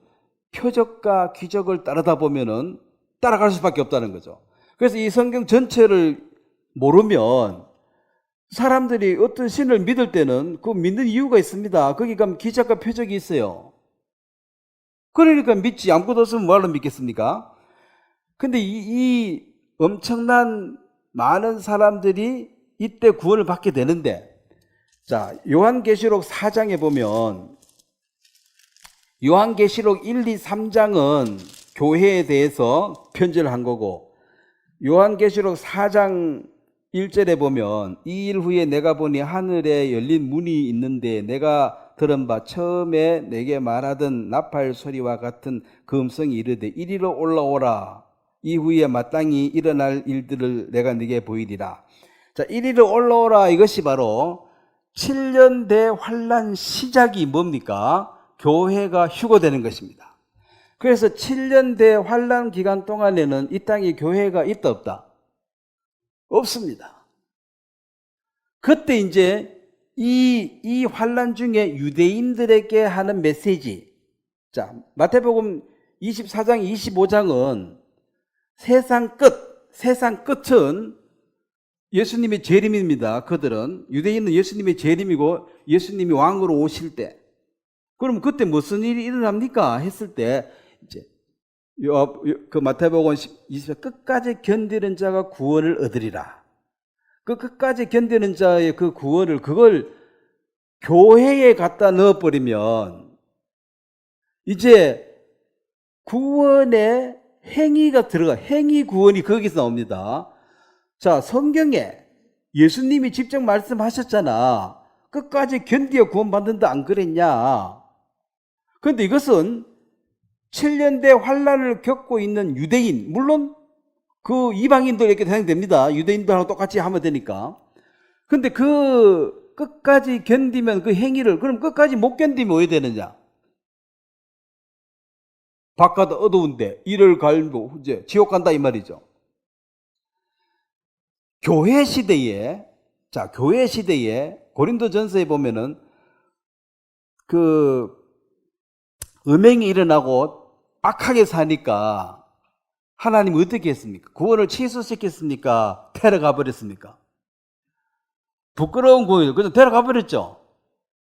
표적과 기적을 따르다 보면은 따라갈 수밖에 없다는 거죠. 그래서 이 성경 전체를 모르면 사람들이 어떤 신을 믿을 때는 그 믿는 이유가 있습니다. 거기 가면 기적과 표적이 있어요. 그러니까 믿지. 아무것도 없으면 뭐하러 믿겠습니까? 근데 이 엄청난 많은 사람들이 이때 구원을 받게 되는데, 자, 요한계시록 4장에 보면 요한계시록 1, 2, 3장은 교회에 대해서 편지를 한 거고, 요한계시록 4장 1절에 보면 이 일 후에 내가 보니 하늘에 열린 문이 있는데 내가 들은 바 처음에 내게 말하던 나팔 소리와 같은 그 음성이 이르되 이리로 올라오라. 이후에 마땅히 일어날 일들을 내가 네게 보이리라. 자, 이리로 올라오라. 이것이 바로 7년 대환란 시작이 뭡니까? 교회가 휴거되는 것입니다. 그래서 7년 대환란 기간 동안에는 이 땅에 교회가 있다 없다? 없습니다. 그때 이제 이 환란 중에 유대인들에게 하는 메시지. 자, 마태복음 24장, 25장은 세상 끝은 예수님의 재림입니다. 그들은 유대인은 예수님의 재림이고 예수님이 왕으로 오실 때, 그럼 그때 무슨 일이 일어납니까? 했을 때 이제 그 마태복음 20장 끝까지 견디는 자가 구원을 얻으리라. 그 끝까지 견디는 자의 그 구원을 그걸 교회에 갖다 넣어버리면 이제 구원의 행위가 들어가, 행위 구원이 거기서 나옵니다. 자, 성경에 예수님이 직접 말씀하셨잖아. 끝까지 견디어 구원받는다, 안 그랬냐? 그런데 이것은 7년대 환란을 겪고 있는 유대인, 물론 그 이방인들에게 해당됩니다. 유대인들하고 똑같이 하면 되니까. 근데 그 끝까지 견디면 그 행위를, 그럼 끝까지 못 견디면 왜 되느냐? 바깥 어두운데 이를 갈고 이제 지옥 간다 이 말이죠. 교회 시대에, 자, 교회 시대에 고린도전서에 보면은 그 음행이 일어나고 악하게 사니까 하나님이 어떻게 했습니까? 구원을 취소시켰습니까? 데려가 버렸습니까? 부끄러운 구원이죠. 그냥 데려가 버렸죠.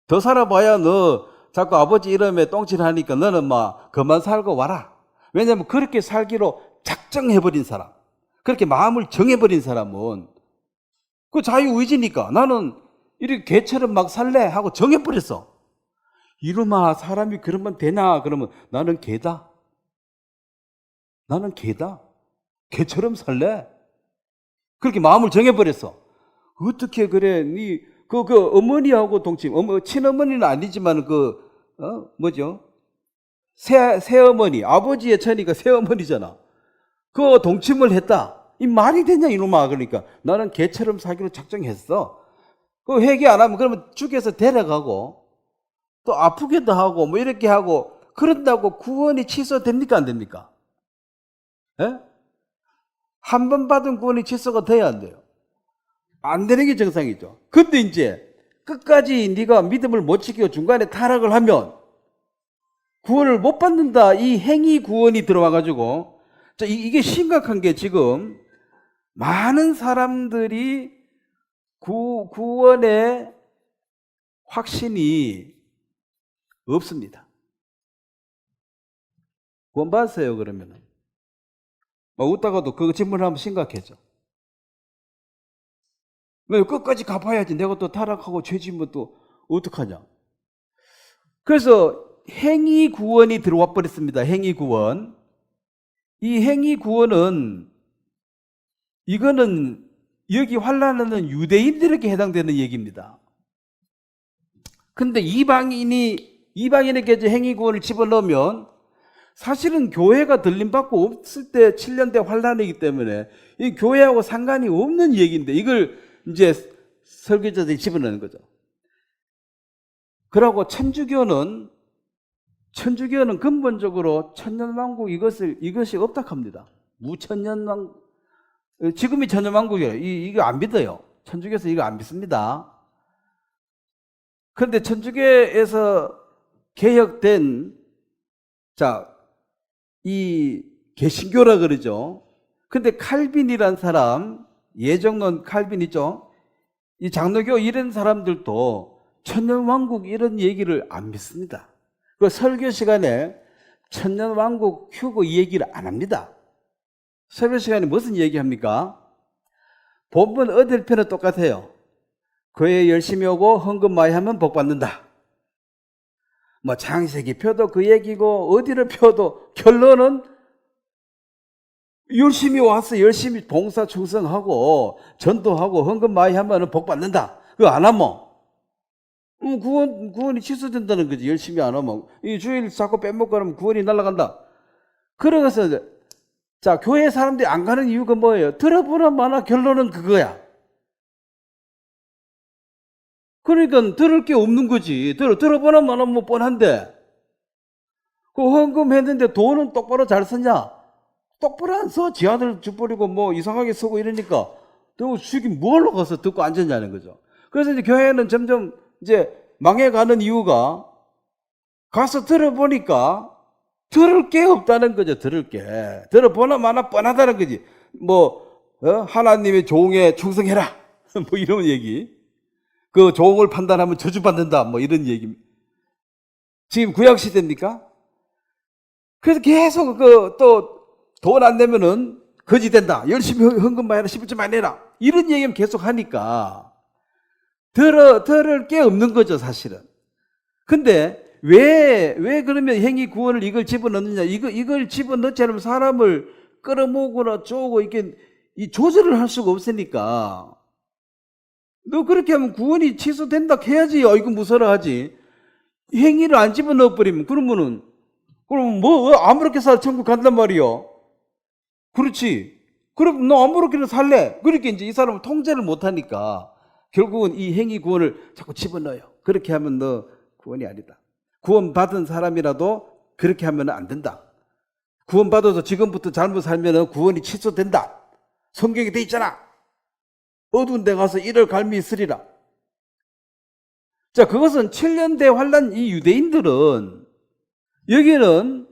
더 살아봐야 너 자꾸 아버지 이름에 똥칠하니까 너는 막 그만 살고 와라. 왜냐하면 그렇게 살기로 작정해버린 사람, 그렇게 마음을 정해버린 사람은 그 자유의지니까 나는 이렇게 개처럼 막 살래 하고 정해버렸어. 이놈아, 사람이 그러면 되나? 그러면 나는 개다. 나는 개다. 개처럼 살래. 그렇게 마음을 정해버렸어. 어떻게 그래? 그 어머니하고 동침, 친어머니는 아니지만 뭐죠? 새어머니, 아버지의 처니까 새어머니잖아. 그 동침을 했다. 이 말이 되냐, 이놈아. 그러니까 나는 개처럼 살기로 작정했어. 그 회개 안 하면 그러면 죽여서 데려가고 또 아프게도 하고 뭐 이렇게 하고 그런다고 구원이 취소됩니까, 안 됩니까? 예? 한 번 받은 구원이 취소가 돼야 안 돼요. 안 되는 게 정상이죠. 근데 이제 끝까지 네가 믿음을 못 지키고 중간에 타락을 하면 구원을 못 받는다. 이 행위 구원이 들어와가지고, 자, 이게 심각한 게 지금 많은 사람들이 구원의 확신이 없습니다. 구원 받았어요, 그러면은. 웃다가도 그거 질문하면 심각해져. 왜 끝까지 갚아야지. 내가 또 타락하고 죄지면 또 어떡하냐. 그래서 행위 구원이 들어와 버렸습니다. 행위 구원. 이 행위 구원은 이거는 여기 환난하는 유대인들에게 해당되는 얘기입니다. 근데 이방인에게 이제 행위 구원을 집어넣으면 사실은 교회가 들림받고 없을 때 7년대 환난이기 때문에 이 교회하고 상관이 없는 얘기인데 이걸 이제 설교자들이 집어넣는 거죠. 그러고 천주교는 근본적으로 천년왕국 이것이 없다 합니다. 무천년왕국, 지금이 천년왕국이에요. 이거 안 믿어요. 천주교에서 이거 안 믿습니다. 그런데 천주교에서 개혁된, 자, 이 개신교라 그러죠. 근데 칼빈이란 사람, 예정론 칼빈이죠. 이 장로교 이런 사람들도 천년왕국 이런 얘기를 안 믿습니다. 그 설교 시간에 천년왕국 휴고 이 얘기를 안 합니다. 설교 시간에 무슨 얘기합니까? 본문 어딜 펴도 똑같아요. 교회 열심히 오고 헌금 많이 하면 복 받는다. 뭐 창세기 펴도 그 얘기고 어디를 펴도 결론은 열심히 와서 열심히 봉사 충성하고 전도하고 헌금 많이 하면 복 받는다. 그거 안 하면 구원이 취소된다는 거지. 열심히 안 하면. 이 주일 자꾸 빼먹고 하면 구원이 날아간다. 그래서 자, 교회 사람들이 안 가는 이유가 뭐예요? 들어보나 마나 결론은 그거야. 그러니까 들을 게 없는 거지. 들어보나 마나 뭐 뻔한데. 그 헌금 했는데 돈은 똑바로 잘 썼냐? 똑바로 안 써. 지 아들 죽버리고 뭐 이상하게 쓰고 이러니까 또 수익이 뭘로 가서 듣고 앉았냐는 거죠. 그래서 이제 교회는 점점 이제 망해가는 이유가 가서 들어보니까 들을 게 없다는 거죠. 들을 게. 들어보나 마나 뻔하다는 거지. 하나님의 종에 충성해라. 뭐 이런 얘기. 그 종을 판단하면 저주받는다. 뭐 이런 얘기. 지금 구약 시대입니까? 그래서 계속 또 돈 안 내면은 거지 된다. 열심히 헌금 많이 해라. 11조 많이 내라. 이런 얘기는 계속 하니까 들을 게 없는 거죠, 사실은. 근데 왜 그러면 행위 구원을 이걸 집어넣느냐? 이걸 집어넣지 않으면 사람을 끌어모으거나 쪼고 이렇게 이 조절을 할 수가 없으니까. 너 그렇게 하면 구원이 취소된다 해야지. 이거 무서라 하지. 행위를 안 집어넣어 버리면 그러면 뭐 아무렇게 살 천국 간단 말이요. 그렇지. 그럼 너 아무렇게나 살래. 그렇게 이제 이 사람은 통제를 못 하니까 결국은 이 행위 구원을 자꾸 집어넣어요. 그렇게 하면 너 구원이 아니다. 구원받은 사람이라도 그렇게 하면 안 된다. 구원받아서 지금부터 잘못 살면 구원이 취소된다. 성경에 돼 있잖아. 어두운 데 가서 이를 갈미 있으리라. 자, 그것은 7년대 환란 이 유대인들은 여기는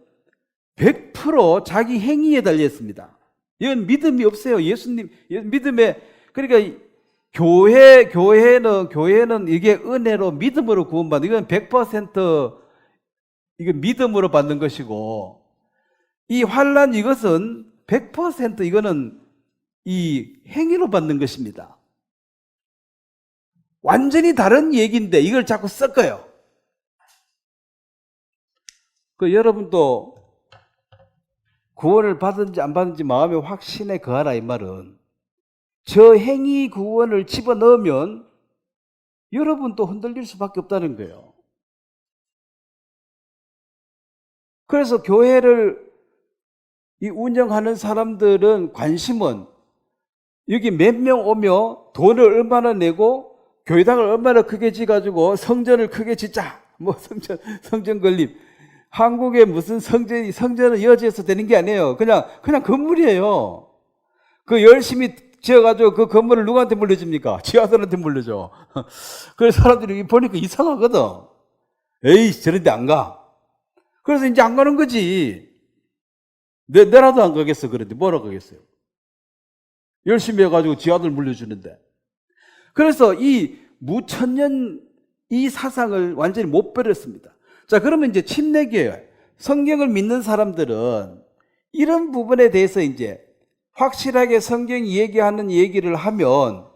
100% 자기 행위에 달렸습니다. 이건 믿음이 없어요. 예수님 믿음에. 그러니까 교회는 이게 은혜로 믿음으로 구원받는, 이건 100% 이거 믿음으로 받는 것이고, 이 환란 이것은 100% 이거는 이 행위로 받는 것입니다. 완전히 다른 얘기인데 이걸 자꾸 섞어요. 여러분도 구원을 받은지 안 받은지 마음의 확신에 거하라, 이 말은. 저 행위 구원을 집어넣으면 여러분도 흔들릴 수밖에 없다는 거예요. 그래서 교회를 이 운영하는 사람들은 관심은 여기 몇 명 오며 돈을 얼마나 내고 교회당을 얼마나 크게 지가지고 성전을 크게 짓자. 뭐 성전 건립. 한국에 무슨 성전은 여지에서 되는 게 아니에요. 그냥 건물이에요. 그 열심히 지어가지고 그 건물을 누구한테 물려줍니까? 지 아들한테 물려줘. 그래서 사람들이 보니까 이상하거든. 에이, 저런 데 안 가. 그래서 이제 안 가는 거지. 내라도 안 가겠어. 그런데 뭐라 가겠어요? 열심히 해가지고 지 아들 물려주는데. 그래서 이 무천년 이 사상을 완전히 못 버렸습니다. 자, 그러면 이제 침례교회, 성경을 믿는 사람들은 이런 부분에 대해서 이제 확실하게 성경이 얘기하는 얘기를 하면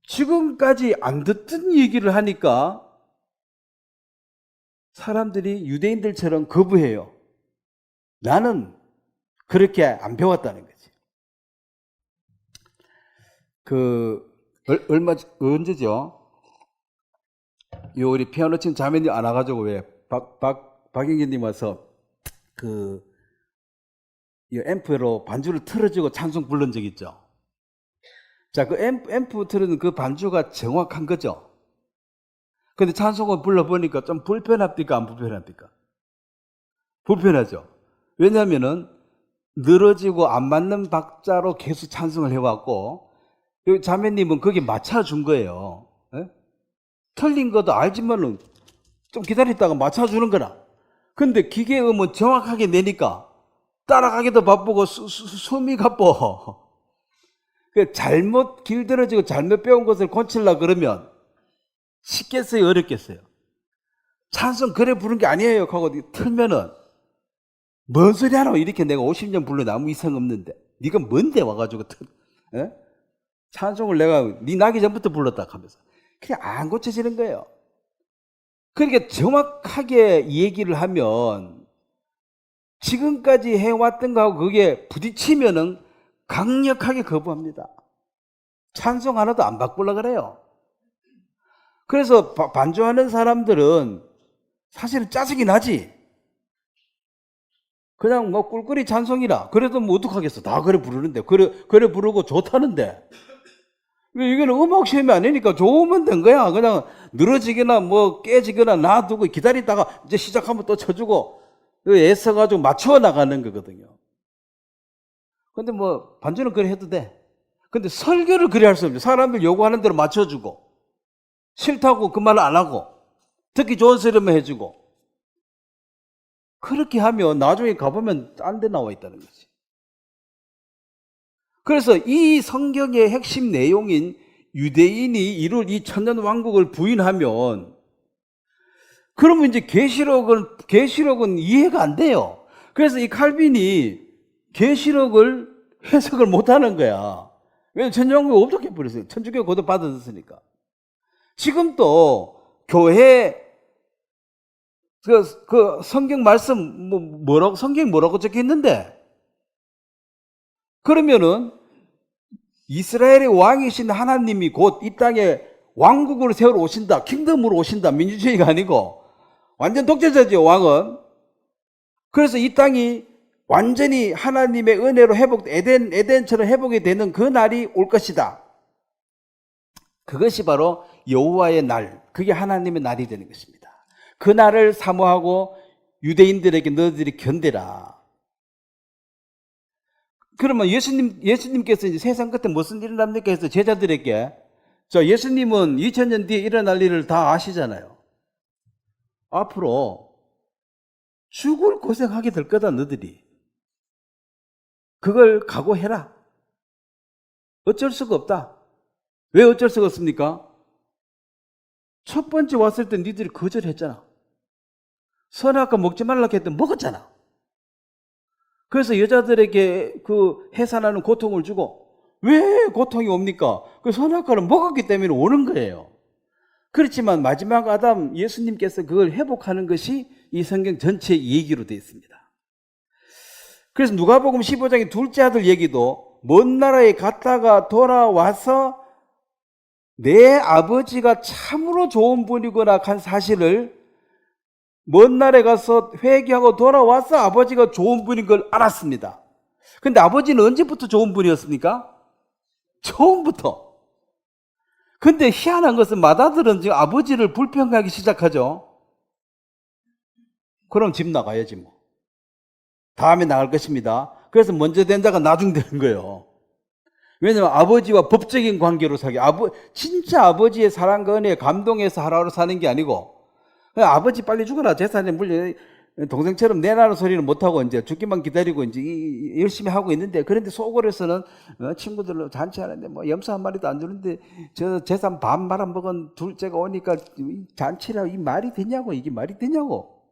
지금까지 안 듣던 얘기를 하니까 사람들이 유대인들처럼 거부해요. 나는 그렇게 안 배웠다는 거지. 언제죠? 우리 피아노 치는 자매님 안 와가지고 왜 박영기님 와서 이 앰프로 반주를 틀어주고 찬송 부른 적 있죠? 자, 그 앰프 틀은 그 반주가 정확한 거죠? 근데 찬송을 불러보니까 좀 불편합니까? 안 불편합니까? 불편하죠? 왜냐면은 늘어지고 안 맞는 박자로 계속 찬송을 해왔고, 여기 자매님은 거기 맞춰준 거예요. 에? 틀린 것도 알지만은 좀 기다렸다가 맞춰주는 거라. 근데 기계음은 정확하게 내니까 따라가기도 바쁘고 숨이 가빠. 잘못 길들어지고 잘못 배운 것을 고치려고 그러면 쉽겠어요, 어렵겠어요? 찬송 그래 부른 게 아니에요 하고 틀면은 뭔 소리 하노? 이렇게 내가 50년 불러도 아무 이상 없는데 네가 뭔데 와가지고 에? 찬송을 내가 네 나기 전부터 불렀다 하면서 그냥 안 고쳐지는 거예요. 그러니까 정확하게 얘기를 하면 지금까지 해왔던 거하고 그게 부딪히면은 강력하게 거부합니다. 찬송 하나도 안 바꾸려고 그래요. 그래서 반주하는 사람들은 사실은 짜증이 나지. 그냥 뭐 꿀꿀이 찬송이라. 그래도 뭐 어떡하겠어. 다 그래 부르는데. 그래 부르고 좋다는데. 이거는 음악 시험이 아니니까 좋으면 된 거야. 그냥 늘어지거나 뭐 깨지거나 놔두고 기다리다가 이제 시작하면 또 쳐주고 애써가지고 맞춰 나가는 거거든요. 근데 뭐 반주는 그래 해도 돼. 근데 설교를 그래 할 수 없죠. 사람들 요구하는 대로 맞춰주고 싫다고 그 말 안 하고 듣기 좋은 소리만 해주고 그렇게 하면 나중에 가보면 딴 데 나와 있다는 거지. 그래서 이 성경의 핵심 내용인 유대인이 이룰 이 천년 왕국을 부인하면 그러면 이제 계시록은 이해가 안 돼요. 그래서 이 칼빈이 계시록을 해석을 못 하는 거야. 왜냐면 천주교가 없게 버렸어요. 천주교 고도 받아들였으니까. 지금도 교회 그 성경 말씀 뭐라고 성경 뭐라고 적혀 있는데, 그러면은 이스라엘의 왕이신 하나님이 곧 이 땅에 왕국으로 세우러 오신다, 킹덤으로 오신다, 민주주의가 아니고 완전 독재자죠, 왕은. 그래서 이 땅이 완전히 하나님의 은혜로 에덴처럼 회복이 되는 그 날이 올 것이다. 그것이 바로 여호와의 날, 그게 하나님의 날이 되는 것입니다. 그 날을 사모하고 유대인들에게 너희들이 견뎌라. 그러면 예수님께서 이제 세상 끝에 무슨 일을 합니까 해서 제자들에게, 예수님은 2000년 뒤에 일어날 일을 다 아시잖아요. 앞으로 죽을 고생하게 될 거다, 너희들이. 그걸 각오해라. 어쩔 수가 없다. 왜 어쩔 수가 없습니까? 첫 번째 왔을 때 니들이 거절했잖아. 선악과 먹지 말라 했더니 먹었잖아. 그래서 여자들에게 그 해산하는 고통을 주고, 왜 고통이 옵니까? 그 선악과를 먹었기 때문에 오는 거예요. 그렇지만 마지막 아담 예수님께서 그걸 회복하는 것이 이 성경 전체의 얘기로 되어 있습니다. 그래서 누가복음 15장의 둘째 아들 얘기도 먼 나라에 갔다가 돌아와서 내 아버지가 참으로 좋은 분이구나 한 사실을 먼 나라에 가서 회개하고 돌아와서 아버지가 좋은 분인 걸 알았습니다. 근데 아버지는 언제부터 좋은 분이었습니까? 처음부터. 근데 희한한 것은 맏아들은 지금 아버지를 불평하기 시작하죠. 그럼 집 나가야지 뭐. 다음에 나갈 것입니다. 그래서 먼저 된 자가 나중 되는 거예요. 왜냐하면 아버지와 법적인 관계로 진짜 아버지의 사랑과 은혜에 감동해서 하루하루 사는 게 아니고, 아버지 빨리 죽어라, 재산에 물려, 동생처럼 내놔는 소리는 못하고 이제 죽기만 기다리고 이제 열심히 하고 있는데, 그런데 속으로서는 친구들로 잔치하는데 뭐 염소 한 마리도 안 주는데 저 재산 반 말아먹은 둘째가 오니까 잔치라고, 이 말이 되냐고, 이게 말이 되냐고.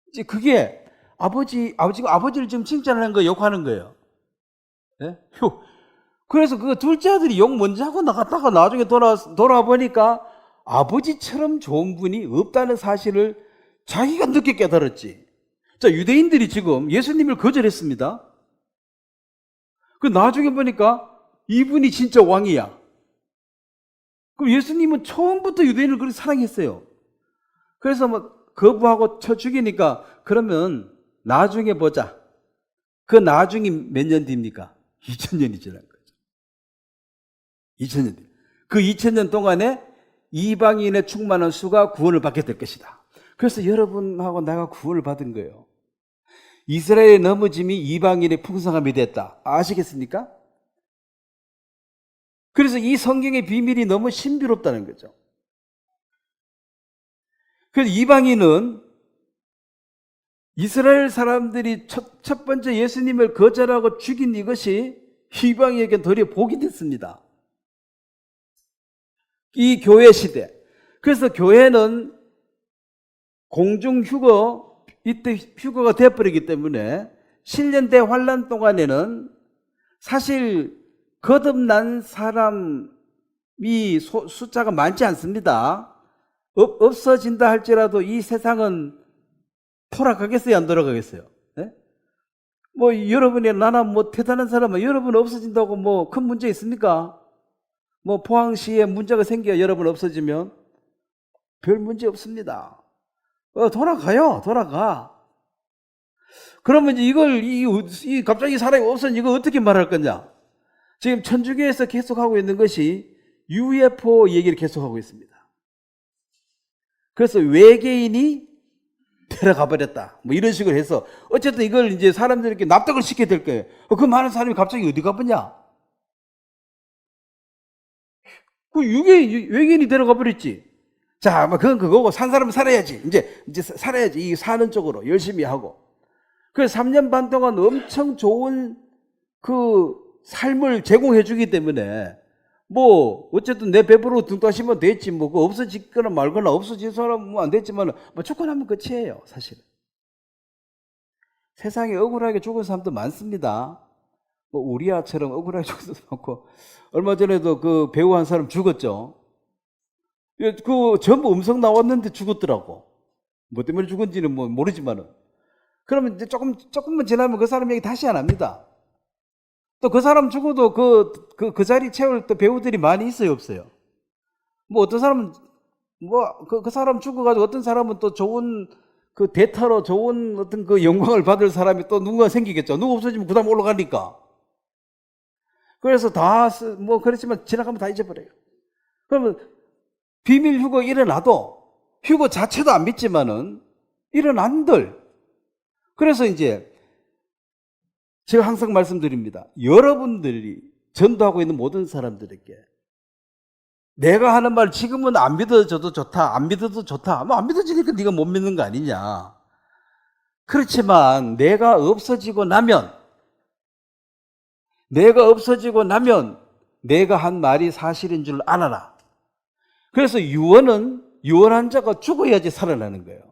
이제 그게 아버지를 지금 칭찬하는 거, 욕하는 거예요. 네? 그래서 그 둘째 아들이 욕 먼저 하고 나갔다가 나중에 돌아와 보니까 아버지처럼 좋은 분이 없다는 사실을 자기가 늦게 깨달았지. 자, 유대인들이 지금 예수님을 거절했습니다. 그 나중에 보니까 이분이 진짜 왕이야. 그럼 예수님은 처음부터 유대인을 그렇게 사랑했어요. 그래서 뭐 거부하고 쳐 죽이니까, 그러면 나중에 보자. 그 나중이 몇 년 뒤입니까? 2000년이 지난 거죠. 2000년 뒤. 그 2000년 동안에 이방인의 충만한 수가 구원을 받게 될 것이다. 그래서 여러분하고 내가 구원을 받은 거예요. 이스라엘의 넘어짐이 이방인의 풍성함이 됐다. 아시겠습니까? 그래서 이 성경의 비밀이 너무 신비롭다는 거죠. 그래서 이방인은 이스라엘 사람들이 첫 번째 예수님을 거절하고 죽인 이것이 이방인에게 도리어 복이 됐습니다. 이 교회 시대. 그래서 교회는 공중휴거, 이때 휴거가 되어버리기 때문에 신년대 환란 동안에는 사실 거듭난 사람이 숫자가 많지 않습니다. 없어진다 할지라도 이 세상은 돌아가겠어요, 안 돌아가겠어요? 네? 뭐 여러분이 나나 뭐 대단한 사람은 여러분 없어진다고 뭐 큰 문제 있습니까? 뭐 포항시에 문제가 생겨 여러분 없어지면 별 문제 없습니다. 돌아가. 그러면 이제 갑자기 사람이 없어진 이거 어떻게 말할 거냐? 지금 천주교에서 계속하고 있는 것이 UFO 얘기를 계속하고 있습니다. 그래서 외계인이 데려가 버렸다. 뭐 이런 식으로 해서 어쨌든 이걸 이제 사람들에게 납득을 시켜야 될 거예요. 그 많은 사람이 갑자기 어디 가버냐? 그 외계인이 데려가 버렸지. 자, 뭐 그건 그거고 산 사람은 살아야지. 이제 살아야지. 이 사는 쪽으로 열심히 하고. 그래서 3년 반 동안 엄청 좋은 그 삶을 제공해 주기 때문에 뭐 어쨌든 내 배부로 등 따시면 됐지 뭐 그 없어지거나 말거나 없어진 사람은 안 됐지만 뭐 죽고 나면 끝이에요 사실은. 세상에 억울하게 죽은 사람도 많습니다. 뭐 우리아처럼 억울하게 죽은 사람도 많고 얼마 전에도 그 배우 한 사람 죽었죠. 그 전부 음성 나왔는데 죽었더라고. 뭐 때문에 죽은지는 뭐 모르지만은. 그러면 이제 조금만 지나면 그 사람 얘기 다시 안 합니다. 또 그 사람 죽어도 그 자리 채울 또 배우들이 많이 있어요, 없어요? 뭐 어떤 사람은, 그 사람 죽어가지고 어떤 사람은 또 좋은 그 대타로 좋은 어떤 그 영광을 받을 사람이 또 누군가 생기겠죠. 누구 없어지면 그 다음 올라가니까. 그래서 뭐 그렇지만 지나가면 다 잊어버려요. 그러면 비밀 휴거 일어나도 휴거 자체도 안 믿지만은 일어난들. 그래서 이제 제가 항상 말씀드립니다. 여러분들이 전도하고 있는 모든 사람들에게 내가 하는 말 지금은 안 믿어져도 좋다, 안 믿어도 좋다. 뭐 안 믿어지니까 네가 못 믿는 거 아니냐. 그렇지만 내가 없어지고 나면 내가 한 말이 사실인 줄 알아라. 그래서 유언한 자가 죽어야지 살아나는 거예요.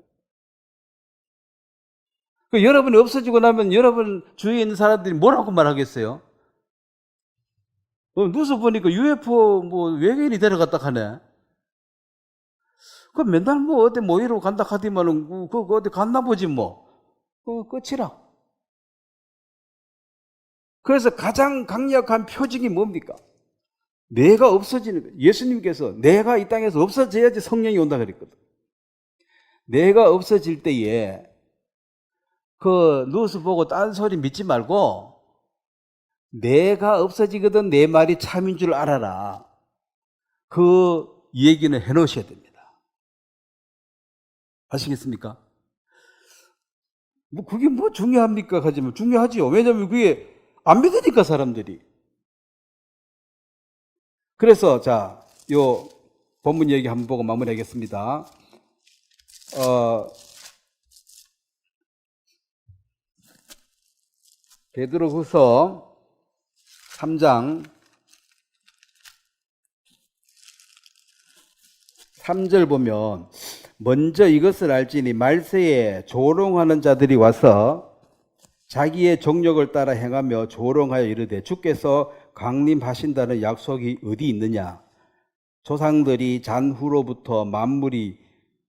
여러분이 없어지고 나면 여러분 주위에 있는 사람들이 뭐라고 말하겠어요? 뉴스 보니까 UFO 뭐 외계인이 데려갔다 하네. 그 맨날 뭐 어디 모이러 간다 하더만은 그 어디 갔나 보지 뭐. 끝이라. 그래서 가장 강력한 표징이 뭡니까? 내가 없어지는 거예요. 예수님께서 내가 이 땅에서 없어져야지 성령이 온다 그랬거든. 내가 없어질 때에 그 뉴스 보고 딴 소리 믿지 말고 내가 없어지거든 내 말이 참인 줄 알아라. 그 얘기는 해놓으셔야 됩니다. 아시겠습니까? 뭐 그게 뭐 중요합니까? 하지만 중요하지요. 왜냐하면 그게 안 믿으니까 사람들이. 그래서 자, 요 본문 얘기 한번 보고 마무리하겠습니다. 베드로후서 3장 3절 보면 먼저 이것을 알지니 말세에 조롱하는 자들이 와서 자기의 정욕을 따라 행하며 조롱하여 이르되 주께서 강림하신다는 약속이 어디 있느냐. 조상들이 잔후로부터 만물이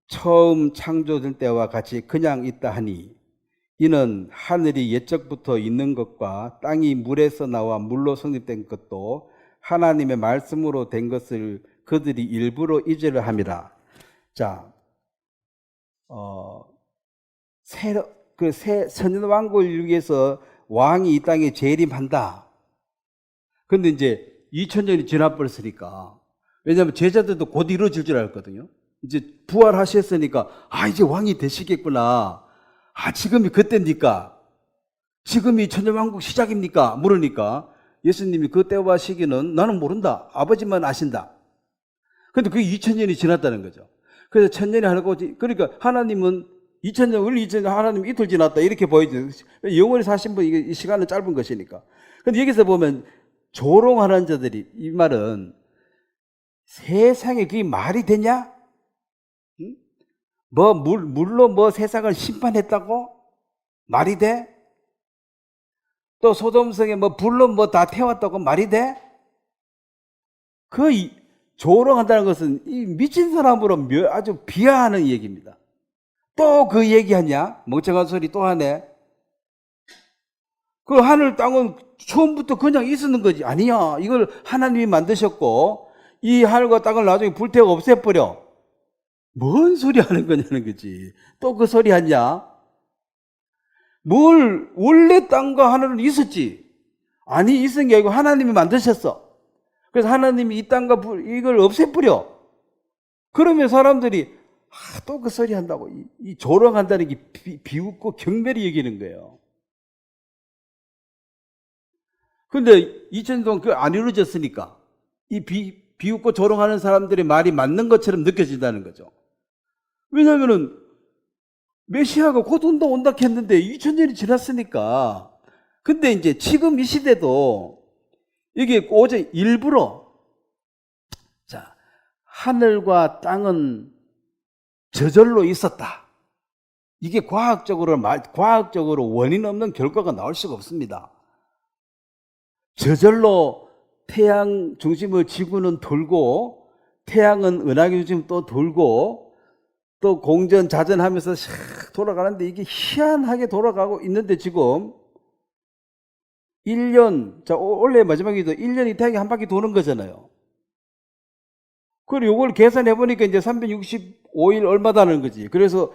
처음 창조될 때와 같이 그냥 있다 하니 이는 하늘이 옛적부터 있는 것과 땅이 물에서 나와 물로 성립된 것도 하나님의 말씀으로 된 것을 그들이 일부러 잊으려 함이라. 자, 천년왕국을 위해서 왕이 이 땅에 재림한다. 근데 이제 2000년이 지나버렸으니까, 왜냐하면 제자들도 곧 이루어질 줄 알았거든요. 이제 부활하셨으니까 이제 왕이 되시겠구나. 지금이 그때입니까? 지금이 천년왕국 시작입니까? 물으니까 예수님이 그 때와 시기는 나는 모른다. 아버지만 아신다. 근데 그게 2000년이 지났다는 거죠. 그래서 1000년이 하고, 그러니까 하나님은 2000년, 우리 2000년 하나님 이틀 지났다. 이렇게 보여줘요. 영원히 사신 분, 이 시간은 짧은 것이니까. 근데 여기서 보면 조롱하는 자들이, 이 말은 세상에 그게 말이 되냐? 물로 뭐 세상을 심판했다고? 말이 돼? 또 소돔성에 뭐 불로 뭐 다 태웠다고 말이 돼? 그 조롱한다는 것은 이 미친 사람으로 아주 비하하는 얘기입니다. 또 그 얘기하냐? 멍청한 소리 또 하네. 그 하늘 땅은 처음부터 그냥 있었는 거지. 아니야. 이걸 하나님이 만드셨고 이 하늘과 땅을 나중에 불태워 없애버려. 뭔 소리 하는 거냐는 거지. 또 그 소리 하냐? 원래 땅과 하늘은 있었지. 아니, 있은 게 아니고 하나님이 만드셨어. 그래서 하나님이 이 땅과 이걸 없애버려. 그러면 사람들이 또 그 소리 한다고. 이 조롱한다는 게 비웃고 경멸이 여기는 거예요. 근데 2000년 동안 그게 안 이루어졌으니까 이 비웃고 조롱하는 사람들의 말이 맞는 것처럼 느껴진다는 거죠. 왜냐하면은 메시아가 곧 온다 했는데 2000년이 지났으니까. 근데 이제 지금 이 시대도 이게 오직 일부러 하늘과 땅은 저절로 있었다. 이게 과학적으로 원인 없는 결과가 나올 수가 없습니다. 저절로 태양 중심의 지구는 돌고 태양은 은하계 중심 또 돌고 또 공전 자전하면서 샥 돌아가는데 이게 희한하게 돌아가고 있는데 지금 1년, 자 원래 마지막에도 1년이 태양이 한 바퀴 도는 거잖아요. 그리고 이걸 계산해 보니까 이제 365일 얼마다는 거지. 그래서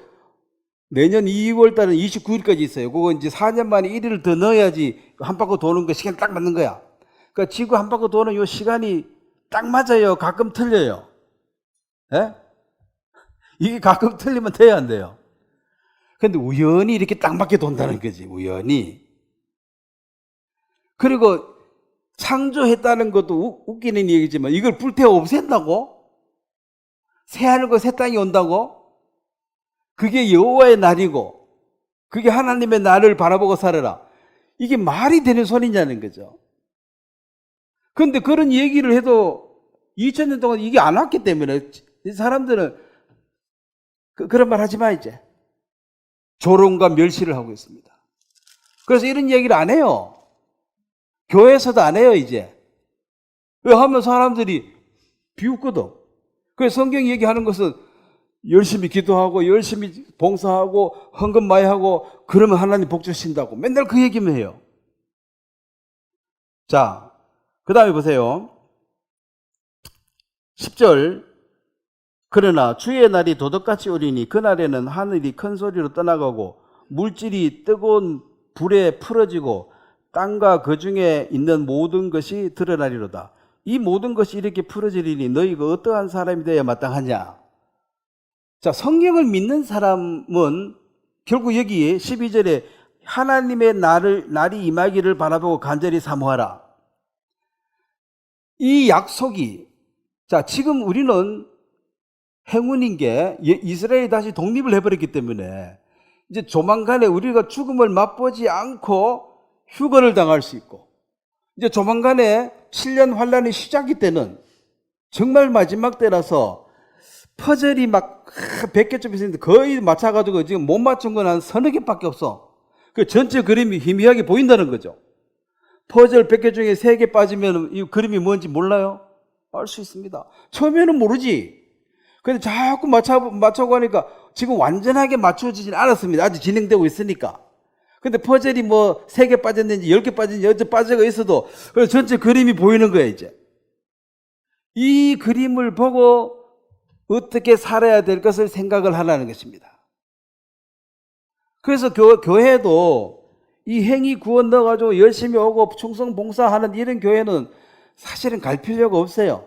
내년 2월 달은 29일까지 있어요. 그거 이제 4년 만에 1일을 더 넣어야지 한 바퀴 도는 거 시간 딱 맞는 거야. 그러니까 지구 한 바퀴 도는 요 시간이 딱 맞아요. 가끔 틀려요. 예? 이게 가끔 틀리면 돼야 안 돼요. 근데 우연히 이렇게 딱 맞게 돈다는 거지. 우연히. 그리고 창조했다는 것도 웃기는 얘기지만 이걸 불태워 없앤다고? 새 하늘과 새 땅이 온다고? 그게 여호와의 날이고 그게 하나님의 날을 바라보고 살아라. 이게 말이 되는 소리냐는 거죠. 그런데 그런 얘기를 해도 2000년 동안 이게 안 왔기 때문에 사람들은 그런 말 하지 마 이제. 조롱과 멸시를 하고 있습니다. 그래서 이런 얘기를 안 해요. 교회에서도 안 해요 이제. 왜 하면 사람들이 비웃거든. 그래서 성경 얘기하는 것은 열심히 기도하고 열심히 봉사하고 헌금 많이 하고 그러면 하나님 복 주신다고 맨날 그 얘기만 해요. 자, 그 다음에 보세요. 10절 그러나 주의 날이 도덕같이 오리니 그날에는 하늘이 큰 소리로 떠나가고 물질이 뜨거운 불에 풀어지고 땅과 그 중에 있는 모든 것이 드러나리로다. 이 모든 것이 이렇게 풀어지리니 너희가 어떠한 사람이 되어야 마땅하냐. 자, 성경을 믿는 사람은 결국 여기 12절에 하나님의 날이 임하기를 바라보고 간절히 사모하라. 이 약속이, 자, 지금 우리는 행운인 게 이스라엘이 다시 독립을 해버렸기 때문에 이제 조만간에 우리가 죽음을 맛보지 않고 휴거를 당할 수 있고 이제 조만간에 7년 환란이 시작이 때는 정말 마지막 때라서 퍼즐이 막 100개쯤 있었는데 거의 맞춰가지고 지금 못 맞춘 건 한 서너 개밖에 없어. 그 전체 그림이 희미하게 보인다는 거죠. 퍼즐 100개 중에 3개 빠지면 이 그림이 뭔지 몰라요? 알 수 있습니다. 처음에는 모르지. 근데 자꾸 맞춰고 하니까 지금 완전하게 맞춰지진 않았습니다. 아직 진행되고 있으니까. 근데 퍼즐이 뭐 3개 빠졌는지 10개 빠졌는지 어째 빠져가 있어도 전체 그림이 보이는 거예요, 이제. 이 그림을 보고 어떻게 살아야 될 것을 생각을 하라는 것입니다. 그래서 교회도 이 행위 구원 넣어가지고 열심히 오고 충성 봉사하는 이런 교회는 사실은 갈 필요가 없어요.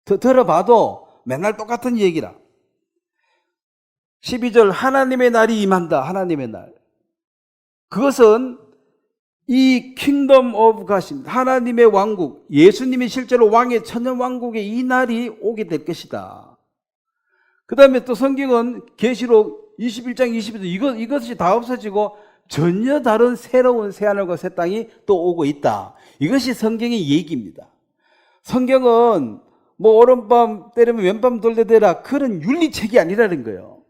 들어봐도 맨날 똑같은 얘기라. 12절 하나님의 날이 임한다. 하나님의 날. 그것은 이 킹덤 오브 갓입니다. 하나님의 왕국, 예수님이 실제로 왕의 천년왕국의 이 날이 오게 될 것이다. 그 다음에 또 성경은 계시록 21장 22절 이것이 다 없어지고 전혀 다른 새로운 새하늘과 새 땅이 또 오고 있다. 이것이 성경의 얘기입니다. 성경은 뭐 오른밤 때리면 왼밤 돌려대라 그런 윤리책이 아니라는 거예요.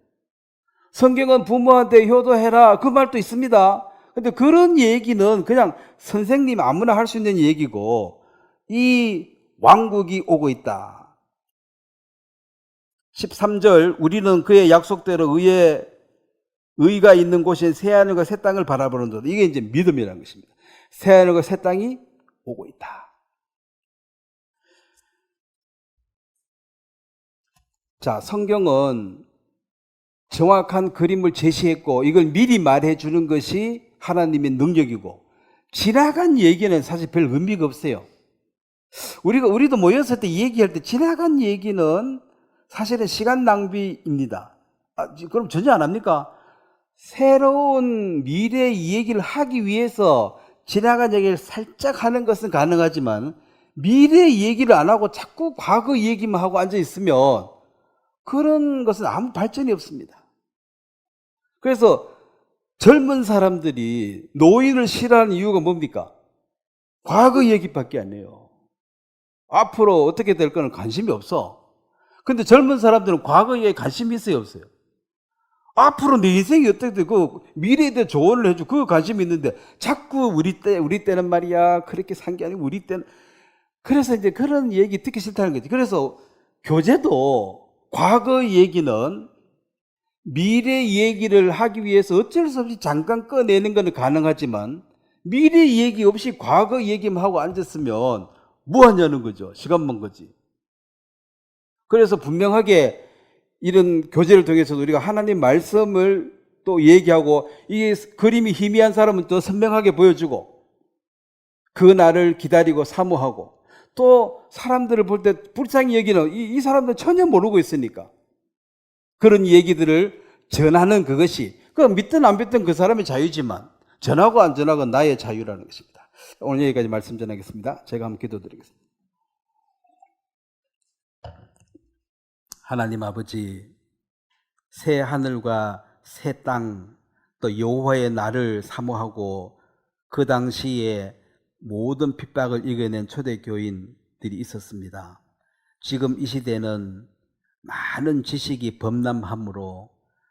성경은 부모한테 효도해라 그 말도 있습니다. 근데 그런 얘기는 그냥 선생님 아무나 할 수 있는 얘기고 이 왕국이 오고 있다. 13절 우리는 그의 약속대로 의가 있는 곳인 새하늘과 새 땅을 바라보는다. 이게 이제 믿음이라는 것입니다. 새하늘과 새 땅이 오고 있다. 자, 성경은 정확한 그림을 제시했고 이걸 미리 말해주는 것이 하나님의 능력이고 지나간 얘기는 사실 별 의미가 없어요. 우리도 모였을 때 얘기할 때 지나간 얘기는 사실은 시간 낭비입니다. 그럼 전혀 안 합니까? 새로운 미래의 얘기를 하기 위해서 지나간 얘기를 살짝 하는 것은 가능하지만 미래의 얘기를 안 하고 자꾸 과거 얘기만 하고 앉아 있으면 그런 것은 아무 발전이 없습니다. 그래서 젊은 사람들이 노인을 싫어하는 이유가 뭡니까? 과거 얘기밖에 안 해요. 앞으로 어떻게 될 거는 관심이 없어. 근데 젊은 사람들은 과거에 관심이 있어요, 없어요? 앞으로 내 인생이 어떻게 되고 미래에 대해 조언을 해주고 그 관심이 있는데 자꾸 우리 때는 말이야 그렇게 산 게 아니고 우리 때는, 그래서 이제 그런 얘기 듣기 싫다는 거지. 그래서 교재도 과거 얘기는 미래 얘기를 하기 위해서 어쩔 수 없이 잠깐 꺼내는 건 가능하지만 미래 얘기 없이 과거 얘기만 하고 앉았으면 뭐 하냐는 거죠. 시간 먼 거지. 그래서 분명하게 이런 교재를 통해서 우리가 하나님 말씀을 또 얘기하고, 이 그림이 희미한 사람은 또 선명하게 보여주고, 그 날을 기다리고 사모하고, 또 사람들을 볼 때 불쌍히 여기는 이 사람들은 전혀 모르고 있으니까 그런 얘기들을 전하는 그것이, 그 믿든 안 믿든 그 사람의 자유지만 전하고 안 전하고 나의 자유라는 것입니다. 오늘 여기까지 말씀 전하겠습니다. 제가 한번 기도드리겠습니다. 하나님 아버지, 새 하늘과 새 땅, 또 여호와의 날을 사모하고 그 당시에 모든 핍박을 이겨낸 초대교인들이 있었습니다. 지금 이 시대는 많은 지식이 범람함으로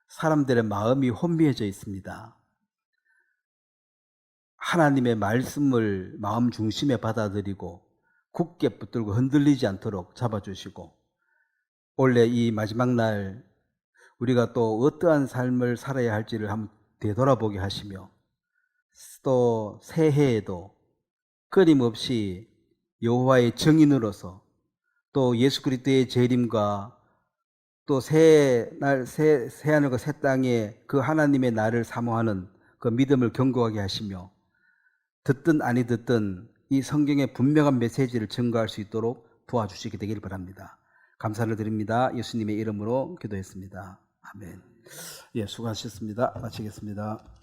사람들의 마음이 혼미해져 있습니다. 하나님의 말씀을 마음 중심에 받아들이고 굳게 붙들고 흔들리지 않도록 잡아주시고, 원래 이 마지막 날 우리가 또 어떠한 삶을 살아야 할지를 한번 되돌아보게 하시며, 또 새해에도 끊임없이 여호와의 증인으로서 또 예수 그리스도의 재림과 또 새 하늘과 새 땅에 그 하나님의 날을 사모하는 그 믿음을 견고하게 하시며, 듣든 아니 듣든 이 성경의 분명한 메시지를 증거할 수 있도록 도와주시게 되기를 바랍니다. 감사를 드립니다. 예수님의 이름으로 기도했습니다. 아멘. 예, 수고하셨습니다. 마치겠습니다.